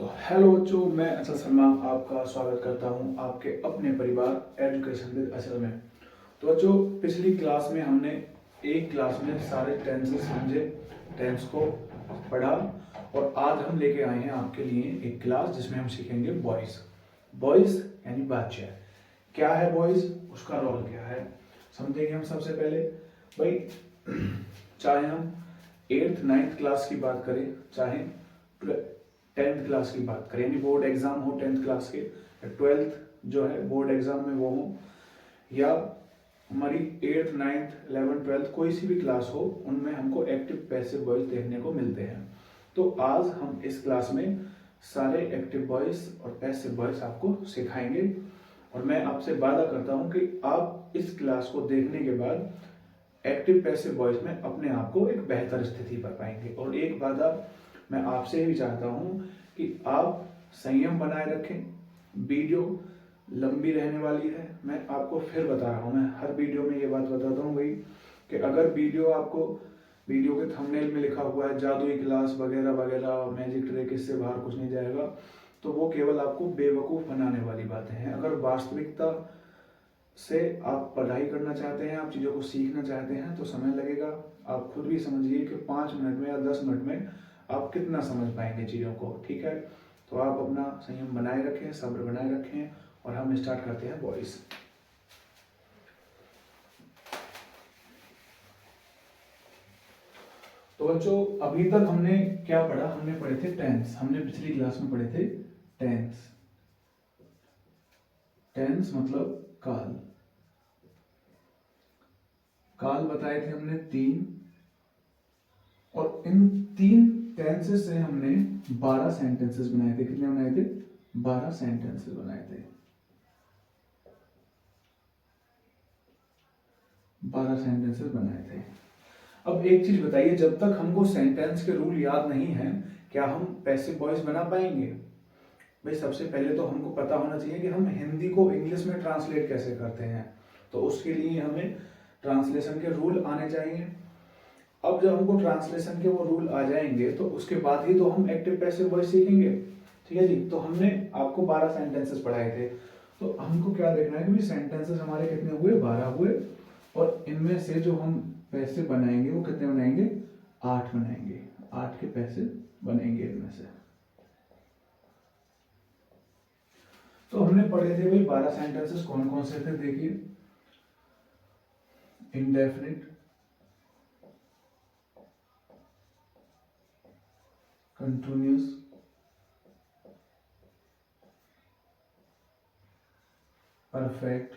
तो हेलो बच्चों, मैं अचल शर्मा आपका स्वागत करता हूं आपके अपने परिवार एजुकेशन विद अचल में। तो बच्चों, पिछली क्लास में हमने एक क्लास में सारे टेंसेस समझे, टेंस को पढ़ा और आज हम लेके आए हैं आपके लिए एक क्लास जिसमें हम सीखेंगे वॉइस। वॉइस यानी बातचीत। क्या है वॉइस, उसका रोल क्या है, समझेंगे हम। सबसे पहले भाई चाहे हम 8th 9th क्लास की बात करें, चाहे 10th क्लास की बात करें, यानी बोर्ड एग्जाम हो 10th क्लास के, 12th जो है बोर्ड एग्जाम में वो हो, या हमारी 8th 9th 11th 12th कोई सी भी क्लास हो, उनमें हमको एक्टिव पैसिव वॉइस देखने को मिलते हैं। तो आज हम इस क्लास में सारे एक्टिव वॉइस और पैसिव वॉइस आपको सिखाएंगे और मैं आपसे वादा करता हूं कि आप इस क्लास को देखने के बाद एक्टिव पैसिव वॉइस में अपने आप को एक बेहतर स्थिति पर पाएंगे। और एक वादा मैं आपसे भी चाहता हूं कि आप संयम बनाए रखें। वीडियो लंबी रहने वाली है, मैं आपको फिर बता रहा हूं, मैं हर वीडियो में ये बात बताता हूं भाई कि अगर वीडियो के थंबनेल में लिखा हुआ है जादुई क्लास वगैरह वगैरह, मैजिक ट्रिक, इससे बाहर कुछ नहीं जाएगा, तो वो केवल आपको बेवकूफ बनाने वाली बातें हैं। अगर वास्तविकता से आप पढ़ाई करना चाहते हैं, आप चीज़ों को सीखना चाहते हैं, तो समय लगेगा। आप खुद भी समझिए कि 5 मिनट में या 10 मिनट में आप कितना समझ पाएंगे चीज़ों को, ठीक है। तो आप अपना संयम बनाए रखें, सब्र बनाए रखें और हम स्टार्ट करते हैं वॉइस। तो बच्चों, अभी तक हमने क्या पढ़ा, हमने पढ़े थे टेंस। हमने पिछली क्लास में पढ़े थे टेंस। टेंस मतलब काल। काल बताए थे हमने 3, और इन 3 टेंसेस से हमने 12 सेंटेंसेस बनाए थे। कितने बनाए थे? 12 सेंटेंसेस बनाए थे। 12 सेंटेंसेस बनाए थे। अब एक चीज बताइए, जब तक हमको सेंटेंस के रूल याद नहीं है, क्या हम पैसिव वॉइस बना पाएंगे? भाई सबसे पहले तो हमको पता होना चाहिए कि हम हिंदी को इंग्लिश में ट्रांसलेट कैसे करते हैं। तो उसके लिए हमें ट्रांसलेशन के रूल आने चाहिए। अब जब हमको ट्रांसलेशन के वो रूल आ जाएंगे तो उसके बाद ही तो हम एक्टिव पैसिव वॉइस सीखेंगे, ठीक है जी। तो हमने आपको 12 सेंटेंसेस पढ़ाए थे, तो हमको क्या देखना है कि सेंटेंसेस हमारे कितने हुए? 12 हुए। और इनमें से जो हम पैसिव बनाएंगे वो कितने बनाएंगे? 8 बनाएंगे। 8 के पैसिव बनेंगे इनमें से। तो हमने पढ़े थे भाई 12 सेंटेंसेस कौन कौन से थे, देखिए। इंडेफिनिट, कंटिन्यूअस, परफेक्ट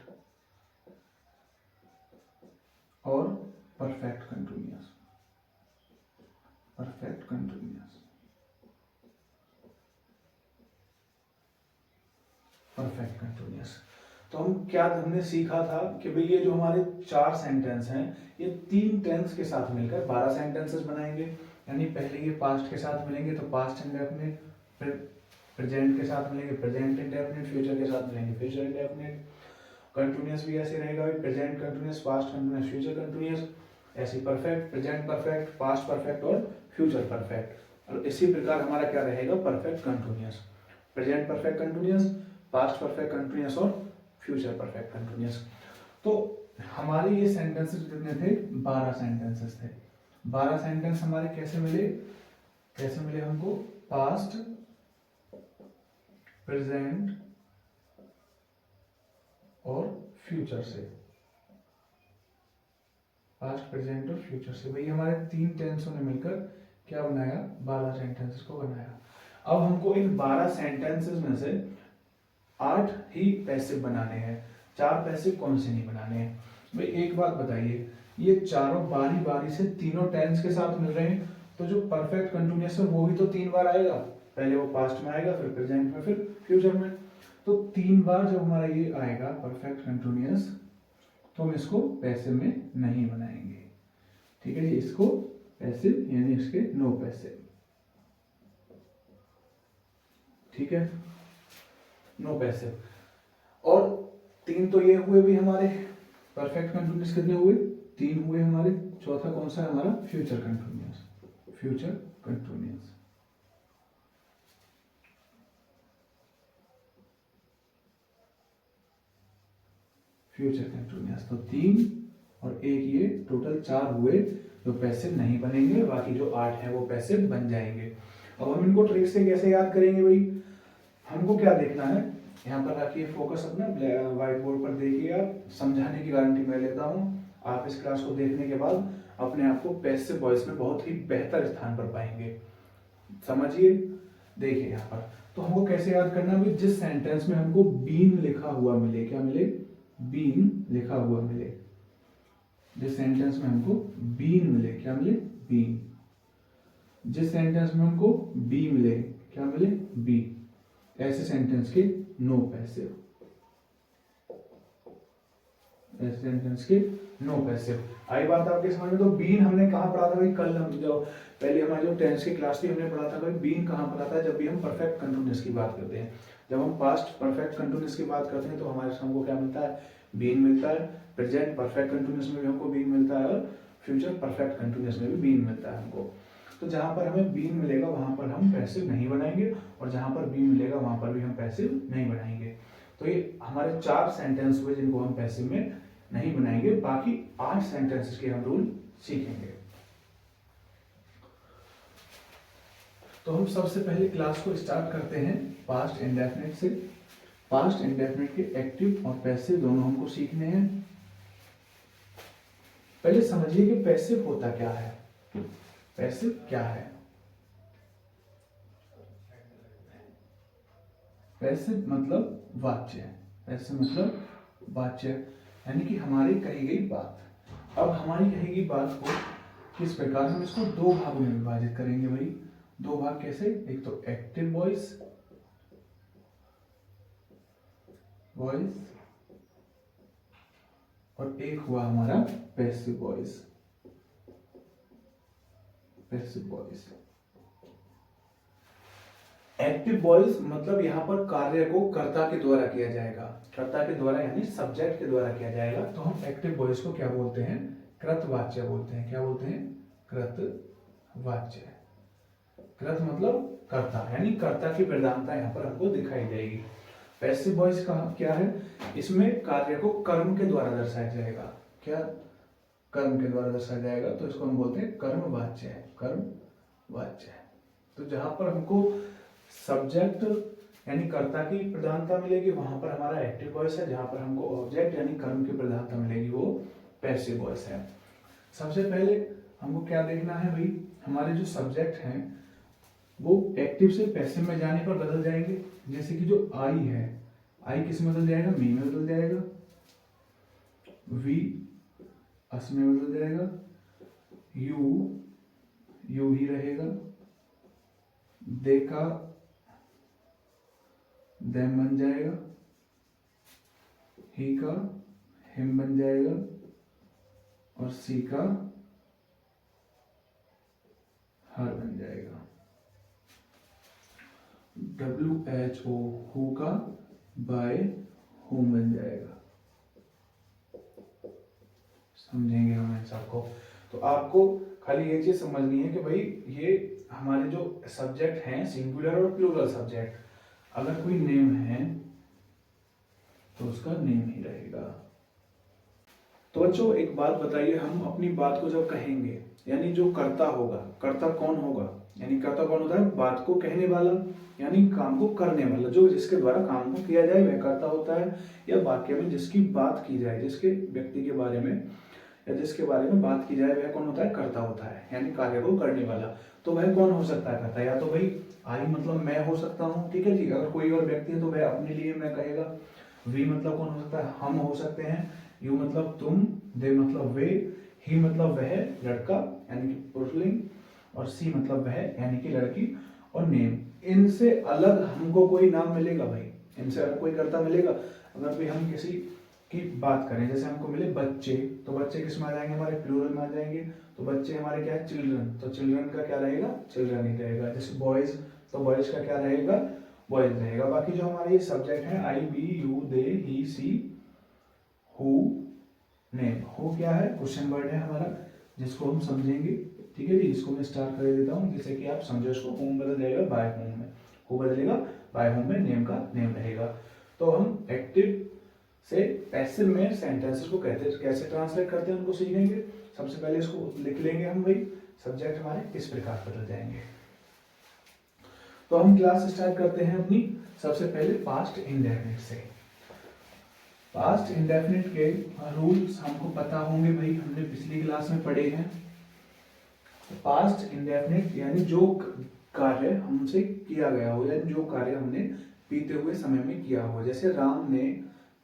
और perfect continuous. Perfect continuous, perfect continuous. तो हमने सीखा था कि भाई ये जो हमारे 4 सेंटेंस हैं, ये 3 टेंस के साथ मिलकर 12 सेंटेंसेस बनाएंगे। यानी पहले ये पास्ट के साथ मिलेंगे तो पास्ट इंडेफिनिट, फिर प्रेजेंट के साथ मिलेंगे प्रेजेंट इंडेफिनिट, फ्यूचर के साथ मिलेंगे फ्यूचर इंडेफिनिट। कंटिन्यूअस भी ऐसे रहेगा, present continuous, past continuous, future continuous. ऐसे perfect, present perfect, past perfect और फ्यूचर परफेक्ट। और इसी प्रकार हमारा क्या रहेगा? Perfect continuous, present perfect continuous, past perfect continuous और फ्यूचर परफेक्ट कंटिन्यूअस। तो हमारे ये सेंटेंसेस कितने थे? 12 सेंटेंसेस थे। 12 सेंटेंस हमारे कैसे मिले हमको? पास्ट, प्रेजेंट और फ्यूचर से। पास्ट, प्रेजेंट और फ्यूचर से। भाई हमारे 3 टेंसों ने मिलकर क्या बनाया? 12 सेंटेंसेस को बनाया। अब हमको इन 12 सेंटेंसेस में से 8 ही पैसिव बनाने हैं। 4 पैसिव कौन से नहीं बनाने हैं? भाई एक बात बताइए, ये चारों बारी बारी से तीनों टेंस के साथ मिल रहे हैं, तो जो परफेक्ट कंटिन्यूअस है वो भी तो 3 बार आएगा। पहले वो पास्ट में आएगा, फिर प्रेजेंट में, फिर फ्यूचर में। तो 3 बार जब हमारा ये आएगा परफेक्ट कंटिन्यूअस, तो हम इसको पैसिव में नहीं बनाएंगे, ठीक है जी। इसको पैसिव यानी इसके नो पैसिव, ठीक है, नो पैसिव। और 3 तो ये हुए भी हमारे परफेक्ट कंटिन्यूअस। कितने हुए? 3 हुए हमारे। चौथा कौन सा है हमारा? Future continuous. Future continuous, future continuous. तो 3 और 1 ये टोटल 4 हुए जो पैसिव नहीं बनेंगे, बाकी जो 8 है वो पैसिव बन जाएंगे। अब हम इनको ट्रिक से कैसे याद करेंगे भाई, हमको क्या देखना है, यहाँ पर रखिए फोकस अपना, व्हाइट बोर्ड पर देखिए, आप समझाने की गारंटी मैं लेता हूँ। आप इस क्लास को देखने के बाद अपने आप को पैसिव वॉइस में बहुत ही बेहतर स्थान पर पाएंगे। समझिए, देखिए यहाँ पर तो हमको कैसे याद करना है, जिस सेंटेंस में हमको बीन लिखा हुआ मिले, क्या मिले, बीन लिखा हुआ मिले, जिस सेंटेंस में हमको बीन मिले, क्या मिले, बीन, जिस सेंटेंस में हमको बी मिले, क्या मिले, बी, ऐसे सेंटेंस के नो पैसिव, ऐसे सेंटेंस के नो पैसिव। आई बात आपके समझ में। तो बीन हमने कहाँ पढ़ा था भाई, कल हम जो पहले हमारी जो टेंस की क्लास थी हमने पढ़ा था भाई, बीन कहाँ पढ़ा था, जब भी हम परफेक्ट कंटिन्यूअस की बात करते हैं, जब हम पास्ट परफेक्ट कंटिन्यूअस की बात करते हैं तो हमारे हमको क्या मिलता है, बीन मिलता है। प्रेजेंट परफेक्ट कंटिन्यूअस में भी हमको बीन मिलता है, और फ्यूचर परफेक्ट कंटिन्यूअस में भी बीन मिलता है हमको। तो जहां पर हमें बीन मिलेगा वहां पर हम पैसिव नहीं बनाएंगे, और जहां पर बीन मिलेगा वहां पर भी हम पैसिव नहीं बनाएंगे। तो ये हमारे 4 सेंटेंस हुए जिनको हम पैसिव में नहीं बनाएंगे, बाकी 8 सेंटेंसेस के हम रूल सीखेंगे। तो हम सबसे पहले क्लास को स्टार्ट करते हैं पास्ट इंडेफिनिट से। पास्ट इंडेफिनिट के एक्टिव और पैसिव दोनों हमको सीखने हैं। पहले समझिए कि पैसिव होता क्या है, पैसिव क्या है। पैसिव मतलब वाच्य, पैसिव मतलब वाच्य, यानी कि हमारी कही गई बात। अब हमारी कही गई बात को किस प्रकार, हम इसको 2 भागों में विभाजित करेंगे भाई। 2 भाग कैसे, एक तो एक्टिव वॉइस, और एक हुआ हमारा passive voice, passive voice. Active voice मतलब यहाँ पर कार्य को कर्ता के द्वारा किया जाएगा, कर्ता के द्वारा यानी सब्जेक्ट के द्वारा किया जाएगा। तो हम एक्टिव वॉइस को क्या बोलते हैं, कृतवाच्य बोलते हैं। क्या बोलते हैं, कृतवाच्य। कृत मतलब कर्ता, यानी कर्ता की प्रधानता यहाँ पर हमको दिखाई देगी। पैसिव वॉइस का क्या है, इसमें कार्य को कर्म के द्वारा दर्शाया जाएगा। क्या, कर्म के द्वारा दर्शाया जाएगा, तो इसको हम बोलते हैं कर्मवाच्य, कर्मवाच्य। तो जहां पर हमको सब्जेक्ट यानी कर्ता की प्रधानता मिलेगी वहां पर हमारा एक्टिव वॉइस है, जहां पर हमको ऑब्जेक्ट यानी कर्म की प्रधानता मिलेगी वो पैसिव वॉइस है। सबसे पहले हमको क्या देखना है भाई, हमारे जो सब्जेक्ट हैं वो एक्टिव से पैसिव में जाने पर बदल जाएंगे। जैसे कि जो आई है, आई किस में बदल जाएगा, मी में बदल जाएगा, वी अस में बदल जाएगा, यू ही रहेगा, दे का देम बन जाएगा, ही का हिम बन जाएगा, और सी का हर बन जाएगा। WHO हु का बाय हुम बन जाएगा। समझेंगे हम इन सबको। तो आपको खाली ये चीज समझनी है कि भाई ये हमारे जो सब्जेक्ट हैं सिंगुलर और प्लूरल सब्जेक्ट, अगर कोई नेम है तो उसका नेम ही रहेगा। तो बच्चों एक बात बताइए, हम अपनी बात को जब कहेंगे यानी जो कर्ता होगा, कर्ता कौन होगा, यानी कर्ता कौन होता है, बात को कहने वाला यानी काम को करने वाला, जो जिसके द्वारा काम को किया जाए वह कर्ता होता है। या वाक्य में जिसकी बात की जाए, जिसके व्यक्ति के बारे में या जिसके बारे में बात की जाए वह कौन होता है, कर्ता होता है, यानी कार्य को करने वाला। तो वह कौन हो सकता है कर्ता, या तो भाई आई मतलब मैं हो सकता हूँ, ठीक है जी, अगर कोई और व्यक्ति है तो वह अपने लिए मैं कहेगा। वी मतलब कौन हो सकता है, हम हो सकते हैं, यू मतलब तुम, दे मतलब वे, ही मतलब वह लड़का यानी कि पुरुषलिंग, और सी मतलब वह यानी कि लड़की, और नेम। इनसे अलग हमको कोई नाम मिलेगा भाई, इनसे अलग कोई कर्ता मिलेगा। अगर भी हम किसी की बात करें, जैसे हमको मिले बच्चे, तो बच्चे किस में आ जाएंगे, हमारे प्लूरल में आ जाएंगे। तो बच्चे हमारे क्या है, चिल्ड्रन, तो चिल्ड्रन का क्या रहेगा, चिल्ड्रन ही रहेगा। जैसे बॉयज, तो बॉयज का क्या रहेगा, बॉयज रहेगा। बाकी जो हमारे ये सब्जेक्ट है I, we, you, they, he, she, who, name. Who क्या है, क्वेश्चन वर्ड है हमारा, जिसको हम समझेंगे, ठीक है जी। इसको मैं स्टार्ट कर देता हूँ जैसे कि आप समझो इसको। होम बदल जाएगा बाय होम में, हु बदलेगा बाय होम में, नेम का नेम रहेगा। तो हम एक्टिव से पैसिव में सेंटेंसेस को कैसे ट्रांसलेट करते हैं उनको सीखेंगे। सबसे पहले इसको लिख लेंगे हम भाई, सब्जेक्ट हमारे इस प्रकार बदल जाएंगे। तो हम क्लास स्टार्ट करते हैं अपनी सबसे पहले पास्ट इंडेफिनिट से। पास्ट इंडेफिनिट के रूल्स हमको पता होंगे भाई, हमने पिछली क्लास में पढ़े हैं। पास्ट इंडेफिनिट यानी जो कार्य हमसे किया गया हो, या जो कार्य हमने बीते हुए समय में किया हो। जैसे राम ने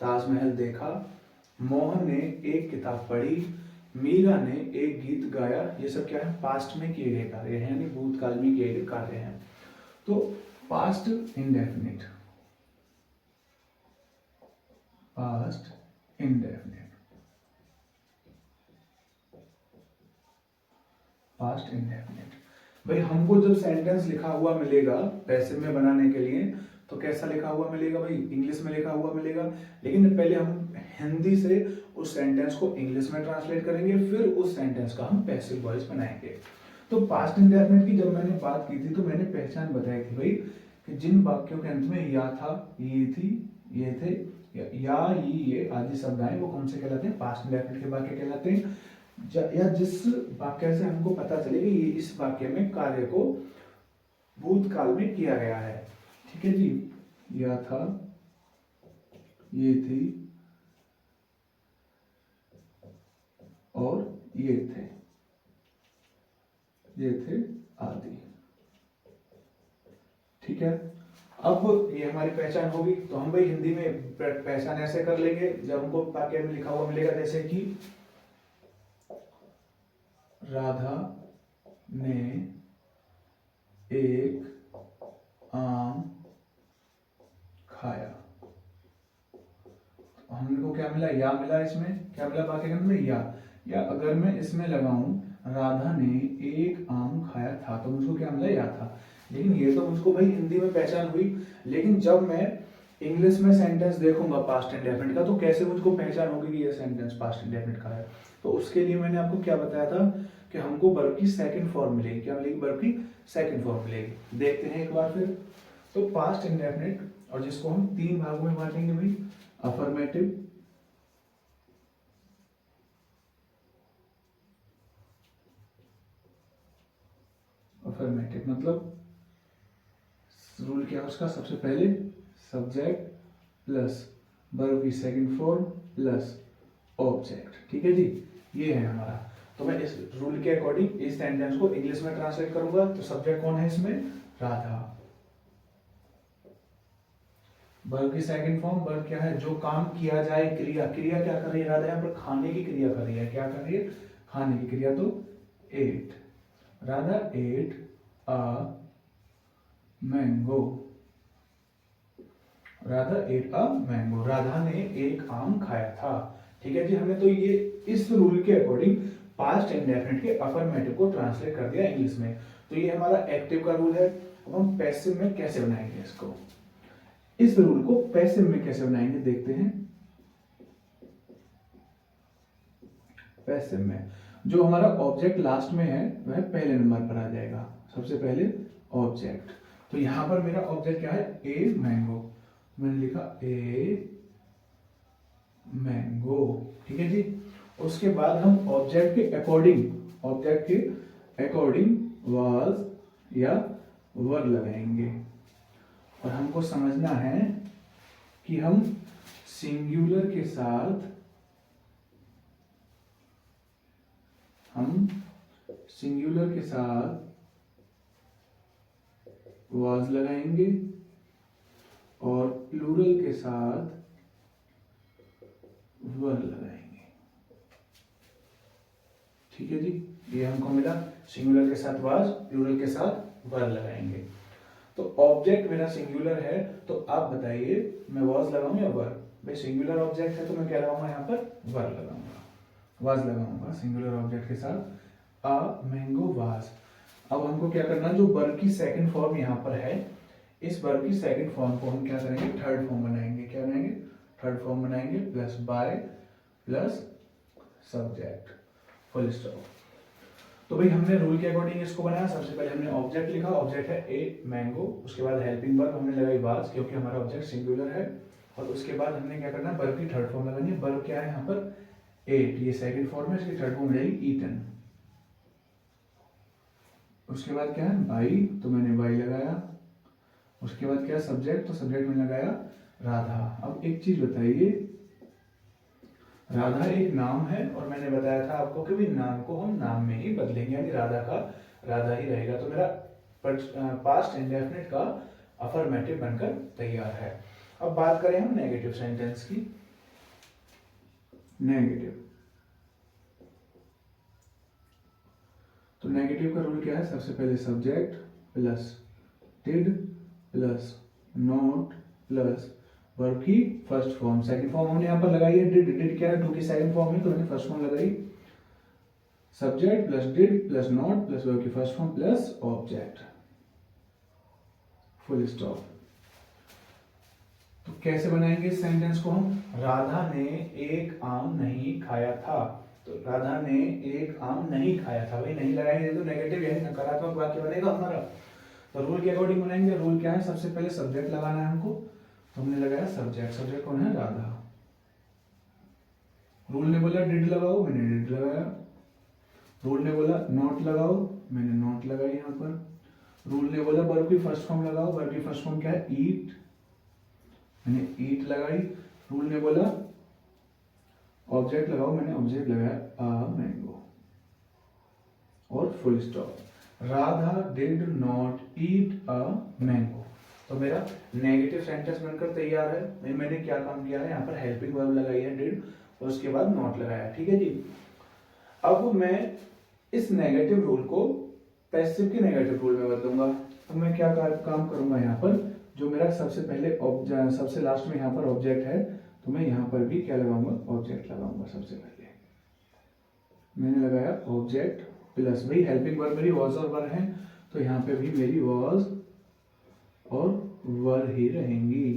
ताजमहल देखा, मोहन ने एक किताब पढ़ी, मीरा ने एक गीत गाया। ये सब क्या है, पास्ट में किए गए कार्य हैं, यानी भूतकाल में किए गए कार्य हैं। तो past indefinite, past indefinite, past indefinite भाई हमको जब सेंटेंस लिखा हुआ मिलेगा पैसिव में बनाने के लिए, तो कैसा लिखा हुआ मिलेगा भाई, इंग्लिश में लिखा हुआ मिलेगा। लेकिन पहले हम हिंदी से उस सेंटेंस को इंग्लिश में ट्रांसलेट करेंगे, फिर उस सेंटेंस का हम पैसिव वॉइस बनाएंगे। तो पास्ट इंडेफिनिट की जब मैंने बात की थी तो मैंने पहचान बताई थी भाई कि जिन वाक्यों के अंत में या था, ये थी, ये थे, या ये आदि शब्द आए, वो कौन से कहलाते हैं, पास्ट इंडेफिनिट के वाक्य कहलाते हैं। या जिस वाक्य से हमको पता चले कि ये इस वाक्य में कार्य को भूतकाल में किया गया है। ठीक है जी, या था, ये थी और ये थे, ये थे आदि। ठीक है, अब ये हमारी पहचान होगी। तो हम भाई हिंदी में पहचान ऐसे कर लेंगे जब हमको वाक्य में लिखा हुआ मिलेगा, जैसे कि राधा ने एक आम खाया। हमको क्या मिला, या मिला। इसमें क्या मिला वाक्य के अंदर में, या अगर मैं इसमें लगाऊं राधा ने एक आम खाया था, तो मुझको क्या मिला, या था। लेकिन ये तो मुझको भाई हिंदी में पहचान हुई, लेकिन जब मैं इंग्लिश में सेंटेंस देखूंगा पास्ट इंडेफिनिट का, तो कैसे मुझको पहचान होगी कि ये सेंटेंस पास्ट इंडेफिनिट का है। तो उसके लिए मैंने आपको क्या बताया था कि हमको वर्ब की सेकंड फॉर्म मिलेगी। क्या मिलेगी, वर्ब की सेकंड फॉर्म मिलेगी। देखते हैं एक बार फिर। तो पास्ट इंडेफिनिट, और जिसको हम 3 भागों में बांटेंगे भाई, अफर्मेटिव, अफर्मेटिव मतलब रूल क्या है उसका, सबसे पहले सब्जेक्ट प्लस वर्ब की सेकंड फॉर्म प्लस ऑब्जेक्ट। ठीक है जी, ये है हमारा। तो मैं इस रूल के अकॉर्डिंग इस सेंटेंस को इंग्लिश में ट्रांसलेट करूंगा। तो सब्जेक्ट कौन है इसमें, राधा। वर्ब की सेकंड फॉर्म, वर्ब क्या है, जो काम किया जाए, क्रिया। क्रिया क्या कर रही है राधा, यहाँ पर खाने की क्रिया कर रही है। क्या कर रही है, खाने की क्रिया। तो ate, Radha ate a mango, Radha ate a mango, Radha ने एक आम खाया था। ठीक है जी, हमने तो ये इस रूल के अकॉर्डिंग पास्ट इंडेफिनिट के अफर्मेटिव को ट्रांसलेट कर दिया इंग्लिश में। तो ये हमारा एक्टिव का रूल है। अब हम पैसिव में कैसे बनाएंगे इसको, इस रूल को पैसिव में कैसे बनाएंगे देखते हैं। पैसिव में जो हमारा ऑब्जेक्ट लास्ट में है वह पहले नंबर पर आ जाएगा। सबसे पहले ऑब्जेक्ट, तो यहां पर मेरा ऑब्जेक्ट क्या है, ए मैंगो। मैंने लिखा ए मैंगो। ठीक है जी, उसके बाद हम ऑब्जेक्ट के अकॉर्डिंग वाज या वर लगाएंगे। और हमको समझना है कि हम सिंगुलर के साथ वाज लगाएंगे और प्लूरल के साथ वर लगाएंगे। ठीक है जी, ये हमको मिला, सिंगुलर के साथ वाज, प्लूरल के साथ वर लगाएंगे। तो ऑब्जेक्ट मेरा सिंगुलर है, तो आप बताइए मैं वाज लगाऊं या वर। भाई सिंगुलर ऑब्जेक्ट है तो मैं क्या लगाऊंगा, यहाँ पर वर लगाऊंगा, वाज लगाऊंगा सिंगुलर ऑब्जेक्ट के साथ। अ मैंगो वाज। अब हमको क्या करना है, जो वर्ब की सेकंड फॉर्म यहाँ पर है, इस वर्ब की सेकंड फॉर्म को हम क्या करेंगे, थर्ड फॉर्म बनाएंगे। क्या बनाएंगे, थर्ड फॉर्म बनाएंगे, plus by plus subject, full stop. तो भाई हमने रूल के अकॉर्डिंग इसको बनाया। सबसे पहले हमने ऑब्जेक्ट लिखा, ऑब्जेक्ट है ए मैंगो। उसके बाद हेल्पिंग वर्ब हमने लगाई वाज, क्योंकि हमारा ऑब्जेक्ट सिंगुलर है। और उसके बाद हमने क्या करना है, वर्ब की थर्ड फॉर्म लगानी है। वर्ब क्या है यहाँ पर, एट, ये सेकंड फॉर्म है, इसकी थर्ड फॉर्म रहेगी ईटन। उसके बाद क्या है, बाई, तो मैंने बाई लगाया। उसके बाद क्या है, सब्जेक्ट, तो सब्जेक्ट में लगाया राधा। अब एक चीज बताइए, राधा एक नाम है और मैंने बताया था आपको कि भी नाम को हम नाम में ही बदलेंगे, यानी राधा का राधा ही रहेगा। तो मेरा पास्ट इंडेफिनिट का अफर्मेटिव बनकर तैयार है। अब बात करें हम नेगेटिव सेंटेंस की। नेगेटिव, तो नेगेटिव का रूल क्या है, सबसे पहले subject plus did plus not plus verb की फर्स्ट फॉर्म। सेकंड फॉर्म हमने यहाँ पर लगाई है डिड। डिड क्या है, टू की सेकंड फॉर्म है, तो मैंने फर्स्ट फॉर्म लगाई subject plus did plus not plus verb की first form plus object, full stop. तो कैसे बनाएंगे इस सेंटेंस को हम, राधा ने एक आम नहीं खाया था। तो राधा ने एक आम नहीं खाया था, भाई नहीं लगाएंगे तो नेगेटिव यानी नकारात्मक वाक्य बनेगा हमारा। तो रूल के अकॉर्डिंग बनाएंगे। रूल क्या है, सबसे पहले सब्जेक्ट लगाना है हमको, तो हमने लगाया सब्जेक्ट। सब्जेक्ट कौन है, राधा। रूल ने बोला डिड लगाओ, मैंने डिड लगाया। रूल ने बोला नॉट लगाओ, मैंने नॉट लगाई यहाँ पर। रूल ने बोला वर्ब की फर्स्ट फॉर्म लगाओ, वर्ब की फर्स्ट फॉर्म क्या है, ईट, मैंने ईट लगाई। रूल ने बोला ऑब्जेक्ट लगाओ, मैंने ऑब्जेक्ट लगाया अ मैंगो, और full stop. Radha did not eat a mango. तो मेरा नेगेटिव सेंटेंस बनकर तैयार है। मैंने क्या काम किया है, यहाँ पर हेल्पिंग वर्ब लगाई है डिड, और उसके बाद नॉट लगाया, ठीक है जी। अब मैं इस नेगेटिव रूल को पैसिव के नेगेटिव रूल में बदलूंगा। तो मैं क्या काम करूंगा, यहाँ पर जो मेरा सबसे पहले सबसे लास्ट में यहाँ पर ऑब्जेक्ट है, तो मैं यहाँ पर भी क्या लगाऊंगा, ऑब्जेक्ट लगाऊंगा। सबसे पहले मैंने लगाया ऑब्जेक्ट प्लस, भाई हेल्पिंग वर्ब मेरी वॉज और वर है, तो यहाँ पे भी मेरी वॉज और वर ही रहेंगी,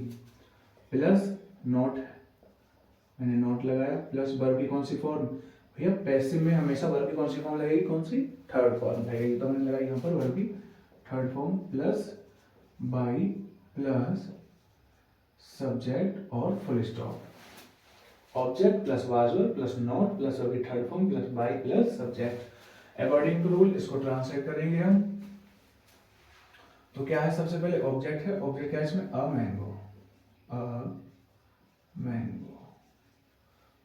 प्लस नॉट, मैंने नॉट लगाया, प्लस वर्ब की कौन सी फॉर्म, भैया पैसिव में हमेशा वर्ब की कौन सी फॉर्म लगेगी, कौन सी, थर्ड फॉर्म लगेगी। तो मैंने लगाई यहाँ पर वर्ब की third form, plus by plus subject और full stop. Object plus was verb plus not plus verb की third form plus by plus subject. According to rule इसको ट्रांसलेट करेंगे हम। तो क्या है, सबसे पहले ऑब्जेक्ट है, ऑब्जेक्ट क्या है इसमें, अ मैंगो, अ मैंगो।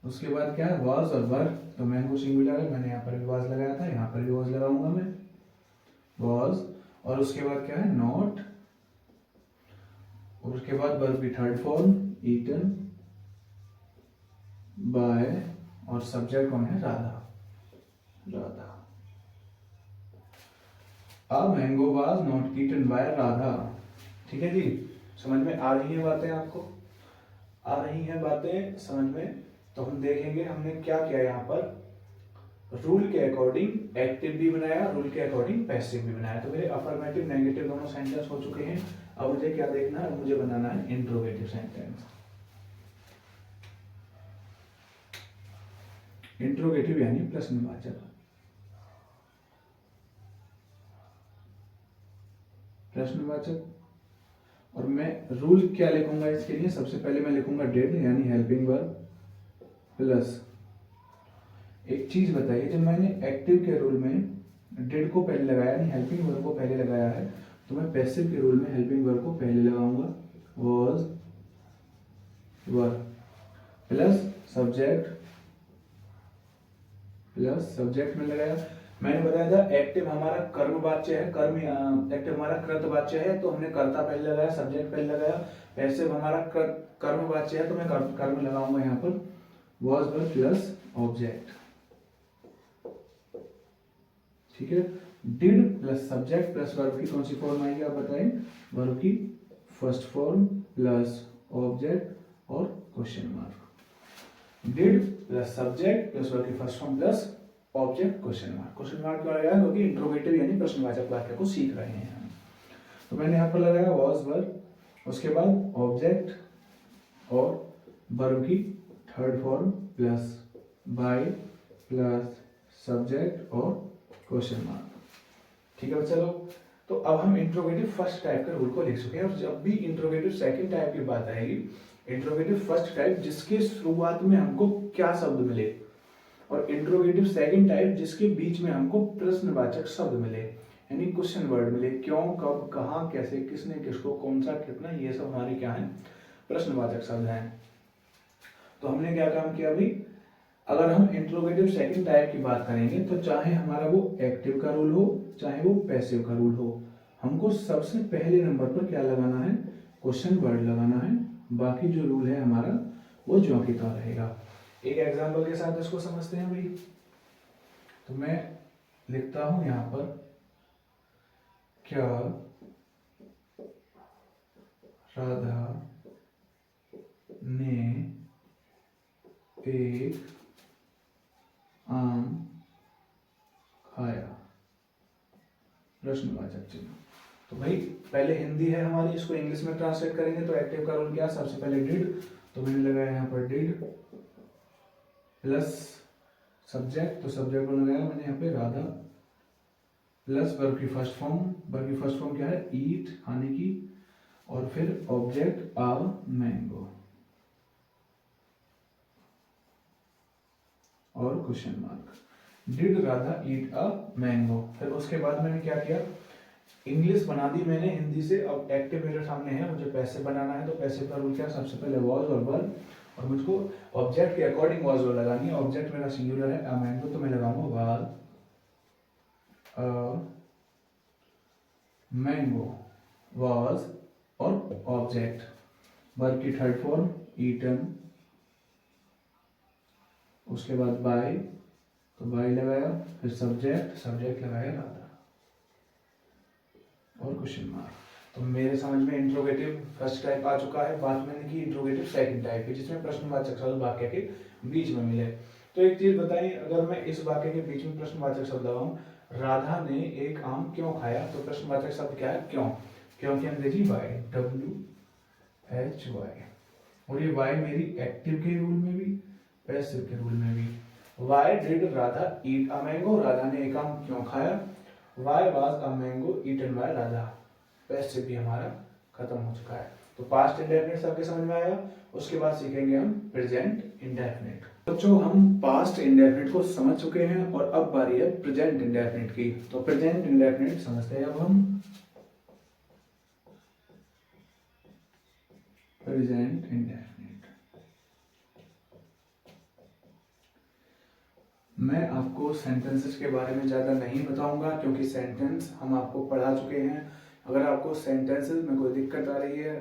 उसके बाद क्या है, वाज और वर, तो मैंगो सिंगुलर है, मैंने यहाँ पर भी वाज लगाया था, यहाँ पर भी वाज लगाऊंगा मैं, वाज। और उसके बाद क्या है, नॉट, और उसके बाद वर्ब की थर्ड फॉर्म ईटन बाय, और सब्जेक्ट कौन है, Radha, Radha. A mango was not eaten by Radha. ठीक है जी, समझ में आ रही है बातें, आपको आ रही हैं बातें समझ में। तो हम देखेंगे हमने क्या किया यहाँ पर, रूल के अकॉर्डिंग एक्टिव भी बनाया, रूल के अकॉर्डिंग पैसिव भी बनाया। तो मेरे अफर्मेटिव नेगेटिव दोनों सेंटेंस हो चुके हैं। अब मुझे क्या देखना है, मुझे बनाना है इंट्रोगेटिव सेंटेंस। इंट्रोगेटिव यानी प्रश्नवाचक, प्रश्नवाचक। और मैं रूल क्या लिखूंगा इसके लिए, सबसे पहले मैं लिखूंगा डिड यानी हेल्पिंग वर्ब, प्लस एक चीज बताइए, जब मैंने एक्टिव के रूल में डिड को पहले लगाया यानी हेल्पिंग वर्ब को पहले लगाया है, तो मैं पैसिव के रूल में हेल्पिंग वर्ब को पहले लगाऊंगा, was were plus subject, plus subject में लगाया। मैंने बताया था एक्टिव हमारा कर्मवाच्य है, कर्म एक्टिव हमारा कृतवाच्य है, तो हमने कर्ता पहले लगाया, सब्जेक्ट पहले लगाया। पैसिव हमारा कर्मवाच्य है, तो मैं कर्म लगाऊंगा यहाँ पर, वाज वर प्लस ऑब्जेक्ट। ठीक है, did plus subject plus verb की कौन सी फॉर्म आएगी आप बताएं, वर्ब की फर्स्ट फॉर्म प्लस ऑब्जेक्ट और question mark. Did plus subject plus verb की first form plus object question mark. Question mark क्यों लगाया, क्योंकि इंट्रोगेटिव यानी प्रश्नवाचक वाक्य को सीख रहे हैं हम। तो मैंने यहाँ पर लगाया वाज वर, उसके बाद ऑब्जेक्ट और वर्ब की third form plus by plus subject और क्वेश्चन मार्क। ठीक है बच्चा लोग, तो अब हम इंट्रोगेटिव फर्स्ट टाइप के रूल को लिख चुके हैं, और जब भी इंट्रोगेटिव सेकंड टाइप की बात आएगी, इंट्रोगेटिव फर्स्ट टाइप जिसके शुरुआत में हमको क्या शब्द मिले, और इंट्रोगेटिव सेकंड टाइप जिसके बीच में हमको प्रश्नवाचक शब्द मिले, यानी क्वेश्चन वर्ड मिले, क्यों, कब, कहाँ, कैसे, किसने, किसको, कौन सा, कितना, ये सब हमारे क्या है, प्रश्नवाचक शब्द हैं। तो हमने क्या काम किया अभी, अगर हम इंट्रोगेटिव सेकंड टाइप की बात करेंगे तो चाहे हमारा वो एक्टिव का रूल हो चाहे वो पैसिव का रूल हो, हमको सबसे पहले नंबर पर क्या लगाना है, क्वेश्चन वर्ड लगाना है। बाकी जो रूल है हमारा वो ज्यों की त्यों रहेगा। एक एग्जांपल के साथ इसको समझते हैं भाई। तो मैं लिखता हूं यहां पर, क्या राधा ने एक आम खाया, प्रश्नवाचक चिन्ह। तो भाई पहले हिंदी है हमारी, इसको इंग्लिश में ट्रांसलेट करेंगे तो एक्टिव का रूल क्या, सबसे पहले डिड, तो मैंने लगाया यहाँ पर डिड प्लस सब्जेक्ट, तो सब्जेक्ट को लगाया मैंने यहाँ पे राधा, प्लस वर्ब की फर्स्ट फॉर्म, वर्ब की फर्स्ट फॉर्म क्या है, ईट, खाने की, और फिर ऑब्जेक्ट आ मैंगो और question mark. Did Radha eat a mango. फिर उसके बाद मैंने क्या किया, इंग्लिश बना दी मैंने हिंदी से। अब एक्टिव मेरे सामने है, मुझे पैसिव बनाना है, तो पैसिव का रूल क्या है, सबसे पहले वॉज और वर्ब, और मुझको ऑब्जेक्ट के अकॉर्डिंग वॉज वर्ब लगानी है। ऑब्जेक्ट मेरा सिंगुलर है, अ मैंगो, तो मैं लगाऊंगा वाज अ मैंगो, वाज और ऑब्जेक्ट, वर्ब की थर्ड फॉर्म ईटन, उसके बाद बाय, तो बाय लगाया, फिर सब्जेक्ट, सब्जेक्ट लगाया राधा और क्वेश्चन मार्क। तो मेरे समझ में इंट्रोगेटिव फर्स्ट टाइप आ चुका है। बात मैंने की इंट्रोगेटिव सेकंड टाइप की, जिसमें प्रश्नवाचक शब्द वाक्य के बीच में मिले। तो एक चीज बताइए, अगर मैं इस वाक्य के बीच में प्रश्नवाचक शब्द लगाऊं, राधा ने एक आम क्यों खाया, तो प्रश्नवाचक शब्द क्या है, क्यों। क्यों की अंग्रेजी वाई, WHY, और ये वाई मेरी एक्टिव के रूल में भी पैसिव के रूल में भी। Why did Radha eat a mango, Radha ने एक आम क्यों खाया। Why was a mango eaten by Radha, passive भी हमारा खत्म हो चुका है। तो पास्ट इंडेफिनिट सबके समझ में आया। उसके बाद सीखेंगे हम प्रेजेंट इंडेफिनिट। बच्चों हम पास्ट इंडेफिनिट को समझ चुके हैं, और अब बारी है प्रेजेंट इंडेफिनिट की। तो प्रेजेंट इंडेफिनिट समझते हैं अब हम। प्रेजेंट इंडेफिनिट, मैं आपको सेंटेंसेस के बारे में ज़्यादा नहीं बताऊंगा, क्योंकि सेंटेंस हम आपको पढ़ा चुके हैं। अगर आपको सेंटेंसेस में कोई दिक्कत आ रही है,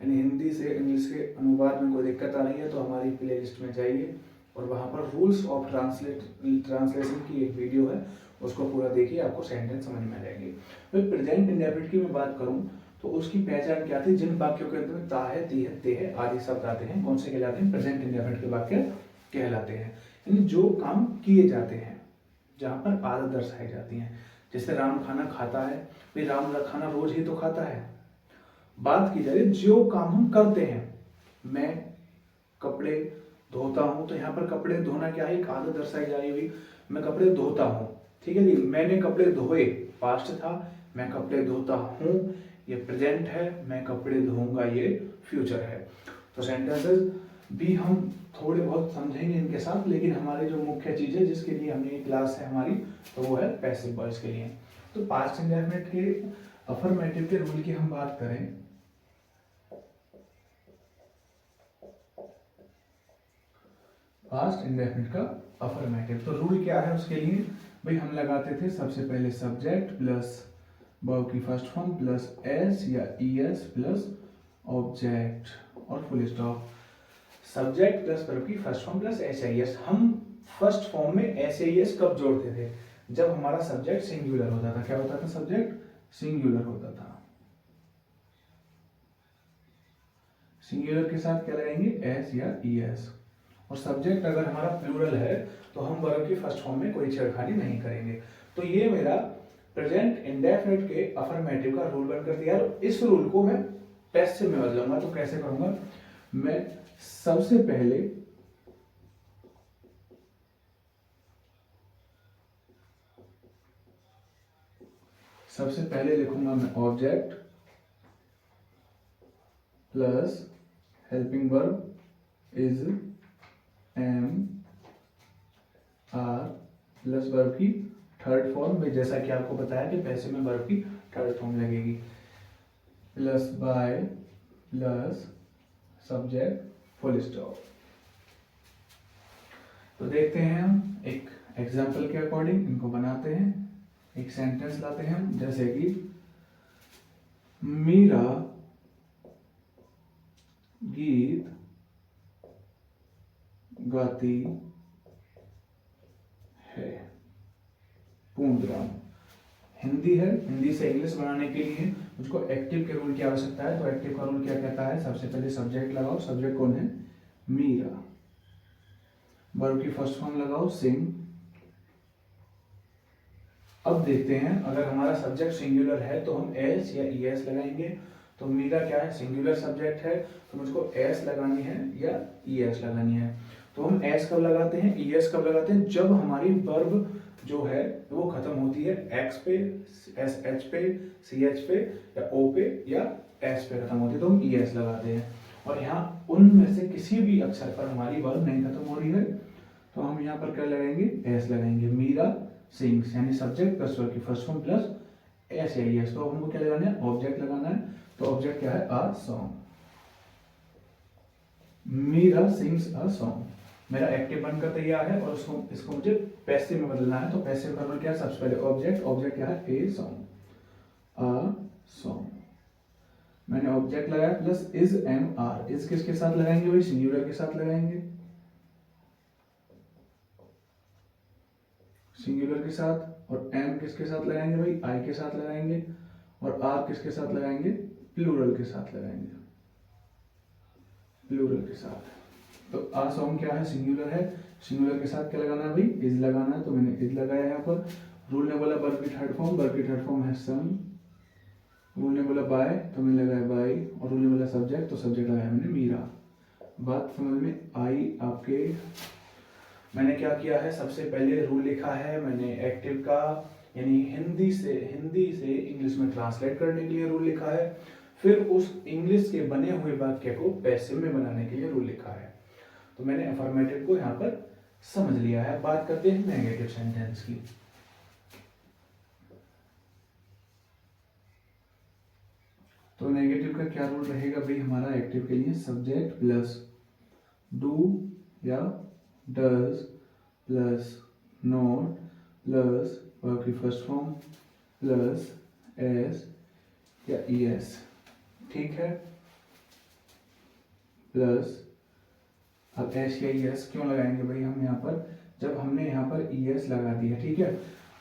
यानी हिंदी से इंग्लिश के अनुवाद में कोई दिक्कत आ रही है, तो हमारी प्ले लिस्ट में जाइए और वहाँ पर रूल्स ऑफ ट्रांसलेशन की एक वीडियो है, उसको पूरा देखिए, आपको सेंटेंस समझ में आ जाएंगे। फिर प्रेजेंट इंडेफिनिट की मैं बात करूँ तो उसकी पहचान क्या थी, जिन वाक्यों के अंदर ता है, ती है, ते है आदि शब्द आते हैं, कौन से कहलाते हैं, प्रेजेंट इंडेफिनिट के वाक्य कहलाते हैं। यानी जो काम किए जाते हैं, जहां पर आदत दर्शाई जाती है। जैसे राम खाना खाता है, भाई राम खाना रोज ही तो खाता है। बात की जाए जो काम हम करते हैं, मैं कपड़े धोता हूं, तो यहाँ पर कपड़े धोना क्या है, एक आदत दर्शाई जा रही हुई, मैं कपड़े धोता हूं, ठीक है जी। मैंने कपड़े धोए, पास्ट था, मैं कपड़े धोता हूं, ये प्रेजेंट है, मैं कपड़े धोऊंगा, ये फ्यूचर है। तो सेंटेंसेस भी हम थोड़े बहुत समझेंगे इनके साथ, लेकिन हमारी जो मुख्य चीज है जिसके लिए हमने ये क्लास है हमारी, तो वो है पैसिव वॉइस के लिए। तो पास्ट इंडेफिनिट के अफर्मेटिव के रूल की हम बात करें, पास्ट इंडेफिनिट का अफर्मेटिव, तो रूल क्या है उसके लिए, भाई हम लगाते थे सबसे पहले सब्जेक्ट प्लस वर्ब की फर्स्ट फॉर्म प्लस एस या ईएस प्लस ऑब्जेक्ट और full stop. Subject plus verb की फर्स्ट फॉर्म प्लस एस। हम फर्स्ट फॉर्म में एस कब जोड़ते थे, जब हमारा सब्जेक्ट सिंगुलर होता था। क्या होता था, सब्जेक्ट सिंगुलर होता था। सिंगुलर के साथ क्या लगाएंगे, एस या ईएस। और सब्जेक्ट अगर हमारा प्लूरल है तो हम वर्ब की फर्स्ट फॉर्म में कोई छेड़खानी नहीं करेंगे। तो ये मेरा प्रेजेंट इंडेफिनिट के अफर्मेटिव का रूल बनकर दिया। इस रूल को मैं पैसिव में बदलूंगा, तो कैसे करूंगा, मैं सबसे पहले सबसे पहले लिखूंगा मैं object plus helping verb is am are plus verb की थर्ड फॉर्म में, जैसा कि आपको बताया कि पैसे में वर्ब की थर्ड फॉर्म लगेगी, plus by plus subject full stop. तो देखते हैं हम एक एग्जाम्पल के अकॉर्डिंग इनको बनाते हैं, एक सेंटेंस लाते हैं हम, जैसे कि मीरा गीत गाती है, पूर्ण विराम। हिंदी है, हिंदी से इंग्लिश बनाने के लिए मुझको एक्टिव के रूल की आवश्यकता है। तो एक्टिव का रूल क्या कहता है, सबसे पहले सब्जेक्ट लगाओ, सब्जेक्ट कौन है, मीरा, वर्ब की फर्स्ट फॉर्म लगाओ सिंग। अब देखते हैं अगर हमारा सब्जेक्ट सिंगुलर है तो हम एस या ई एस लगाएंगे। तो मीरा क्या है, सिंगुलर सब्जेक्ट है, तो मुझको एस लगानी है या ई एस लगानी है। तो हम एस कब लगाते हैं, ई एस कब लगाते हैं, जब हमारी वर्ब जो है वो खत्म होती है एक्स पे, एस एच पे, सी एच पे या ओ पे या एस पे खत्म होती है, तो हम ई एस लगाते हैं। और यहाँ उनमें से किसी भी अक्षर पर हमारी वर्ब नहीं खत्म हो रही है तो हम यहाँ पर क्या लगाएंगे, एस लगाएंगे। मीरा सिंग्स यानी सब्जेक्ट प्लस वर्ब की फर्स्ट फॉर्म प्लस एस या ई एस। तो हमको क्या लगाना है, ऑब्जेक्ट लगाना है। तो ऑब्जेक्ट क्या है, a song. Meera sings a song, मेरा एक्टिव बनकर तैयार है और इसको मुझे पैसिव में बदलना है। तो पैसिव का मतलब क्या है, सबसे पहले ऑब्जेक्ट, ऑब्जेक्ट क्या है, ए सॉन्ग, अ सॉन्ग। मैंने ऑब्जेक्ट लगाया plus is am are, is किसके साथ लगाएंगे भाई, सिंगुलर के साथ लगाएंगे, सिंगुलर के साथ। और एम किसके साथ लगाएंगे भाई, आई के साथ लगाएंगे। और आर किसके साथ लगाएंगे, प्लूरल के साथ लगाएंगे, प्लूरल के साथ। तो आ सॉन्ग क्या है, सिंगुलर है, सिंगुलर के साथ क्या लगाना है भाई, इज लगाना है। तो मैंने इज लगाया यहाँ पर। रूल ने बोला वर्ब की थर्ड फॉर्म, वर्ब की थर्ड फॉर्म है सन। रूल ने बोला बाय, तो मैंने लगाया बाय। और रूल ने बोला सब्जेक्ट, तो सब्जेक्ट लगाया मैंने मीरा। बात समझ में आई आपके। मैंने क्या किया है, सबसे पहले रूल लिखा है मैंने एक्टिव का, यानी हिंदी से इंग्लिश में ट्रांसलेट करने के लिए रूल लिखा है। फिर उस इंग्लिश के बने हुए वाक्य को पैसिव में बनाने के लिए रूल लिखा है। तो मैंने अफर्मेटिव को यहाँ पर समझ लिया है। बात करते हैं नेगेटिव सेंटेंस की। तो नेगेटिव का क्या रूल रहेगा भाई हमारा एक्टिव के लिए, सब्जेक्ट प्लस डू या does plus not plus verb की फर्स्ट फॉर्म प्लस एस या ई एस, ठीक है। प्लस अब एस या ई एस क्यों लगाएंगे भाई हम यहाँ पर, जब हमने यहाँ पर ई एस लगा दिया, ठीक है।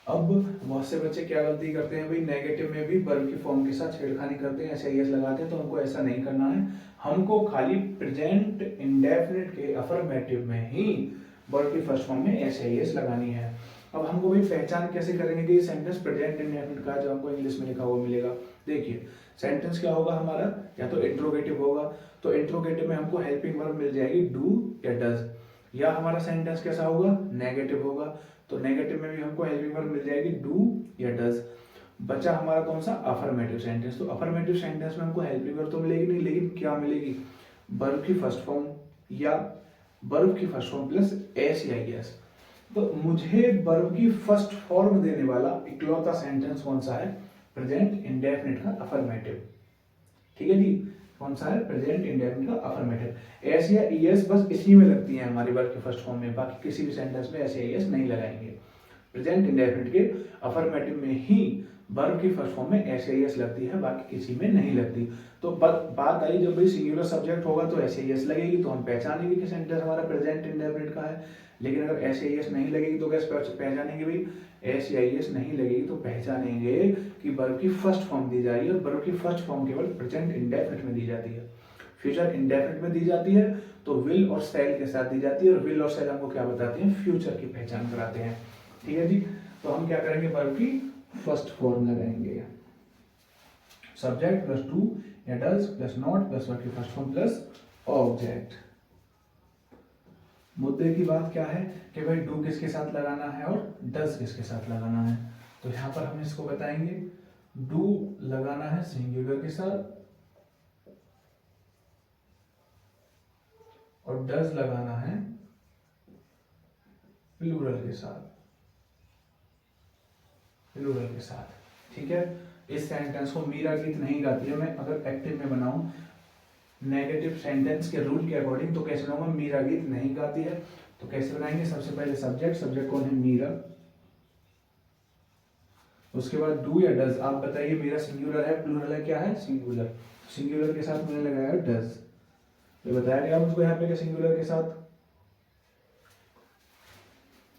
अब बहुत से बच्चे क्या गलती करते हैं भाई, नेगेटिव में भी वर्ब की फॉर्म के साथ छेड़खानी करते हैं, ऐसे ई एस लगाते हैं। तो हमको ऐसा नहीं करना है, हमको खाली प्रेजेंट इंडेफिनिट के अफर्मेटिव में ही वर्ब की फर्स्ट फॉर्म में एस या ई एस लगानी है। अब हमको भाई पहचान कैसे करेंगे कि ये सेंटेंस प्रेजेंट इंडेफिनिट का, जो हमको इंग्लिश में लिखा हुआ मिलेगा। देखिए सेंटेंस क्या होगा हमारा, या तो इंट्रोगेटिव होगा, तो इंट्रोगेटिव में हमको हेल्पिंग वर्ब मिल जाएगी डू या डज। या हमारा सेंटेंस कैसा होगा, नेगेटिव होगा, तो नेगेटिव में भी हमको हेल्पिंग वर्ब मिल जाएगी डू या डज। बचा हमारा कौन सा, अफर्मेटिव सेंटेंस। तो अफर्मेटिव सेंटेंस में हमको हेल्पिंग वर्ब तो मिलेगी नहीं, लेकिन क्या मिलेगी, वर्ब की फर्स्ट फॉर्म या वर्ब की फर्स्ट फॉर्म प्लस एस या एस। तो मुझे वर्ब की फर्स्ट फॉर्म देने वाला इकलौता सेंटेंस कौन सा है, प्रेजेंट इंडेफिनिट का अफर्मेटिव, ठीक है जी। कौन सा है, प्रेजेंट इंडेफिनिट का अफर्मेटिव। एस या ई एस बस इसी में लगती है हमारी वर्ब की फर्स्ट फॉर्म में, बाकी किसी भी सेंटेंस में एस या ई एस नहीं लगाएंगे। प्रेजेंट इंडेफिनिट के अफर्मेटिव में ही वर्ब की फर्स्ट फॉर्म में एस या ई एस लगती है, बाकी किसी में नहीं लगती। तो बात आई जब भाई सिंगुलर सब्जेक्ट होगा तो एस या ई एस लगेगी, तो हम पहचानेंगे कि सेंटेंस हमारा प्रेजेंट इंडेफिनिट का है। लेकिन अगर एस या ई एस नहीं लगेगी तो कैसे पहचानेंगे भाई, एस या ई एस नहीं लगेगी तो पहचानेंगे कि वर्ब की फर्स्ट फॉर्म दी जा रही है, और वर्ब की फर्स्ट फॉर्म केवल प्रेजेंट इंडेफिनिट में दी जाती है, फ्यूचर इंडेफिनिट में दी जाती है तो विल और शैल के साथ दी जाती है। और विल और शैल हमको क्या बताते हैं, फ्यूचर की पहचान कराते हैं, ठीक है जी। तो हम क्या करेंगे, वर्ब की फर्स्ट फॉर्म लगाएंगे, सब्जेक्ट प्लस डू या does plus not plus verb की फर्स्ट फॉर्म प्लस ऑब्जेक्ट। मुद्दे की बात क्या है कि भाई डू किसके साथ लगाना है और डज किसके साथ लगाना है। तो यहाँ पर हम इसको बताएंगे, डू लगाना है सिंगुलर के साथ और डज लगाना है प्लूरल के साथ, प्लूरल के साथ। ठीक है, इस सेंटेंस को मीरा गीत नहीं गाती है। मैं अगर एक्टिव में बनाऊं नेगेटिव सेंटेंस के रूल के अकॉर्डिंग तो कैसे बनाऊंगा, मीरा गीत नहीं गाती है। तो कैसे बनाएंगे, सबसे पहले सब्जेक्ट, सब्जेक्ट कौन है, मीरा। उसके बाद डू या डज, आप बताइए मीरा सिंगुलर है प्लूरल है, क्या है, सिंगुलर। सिंगुलर के साथ मैंने लगाया डज। ये बताया गया मुझको यहाँ पे कि सिंगुलर के साथ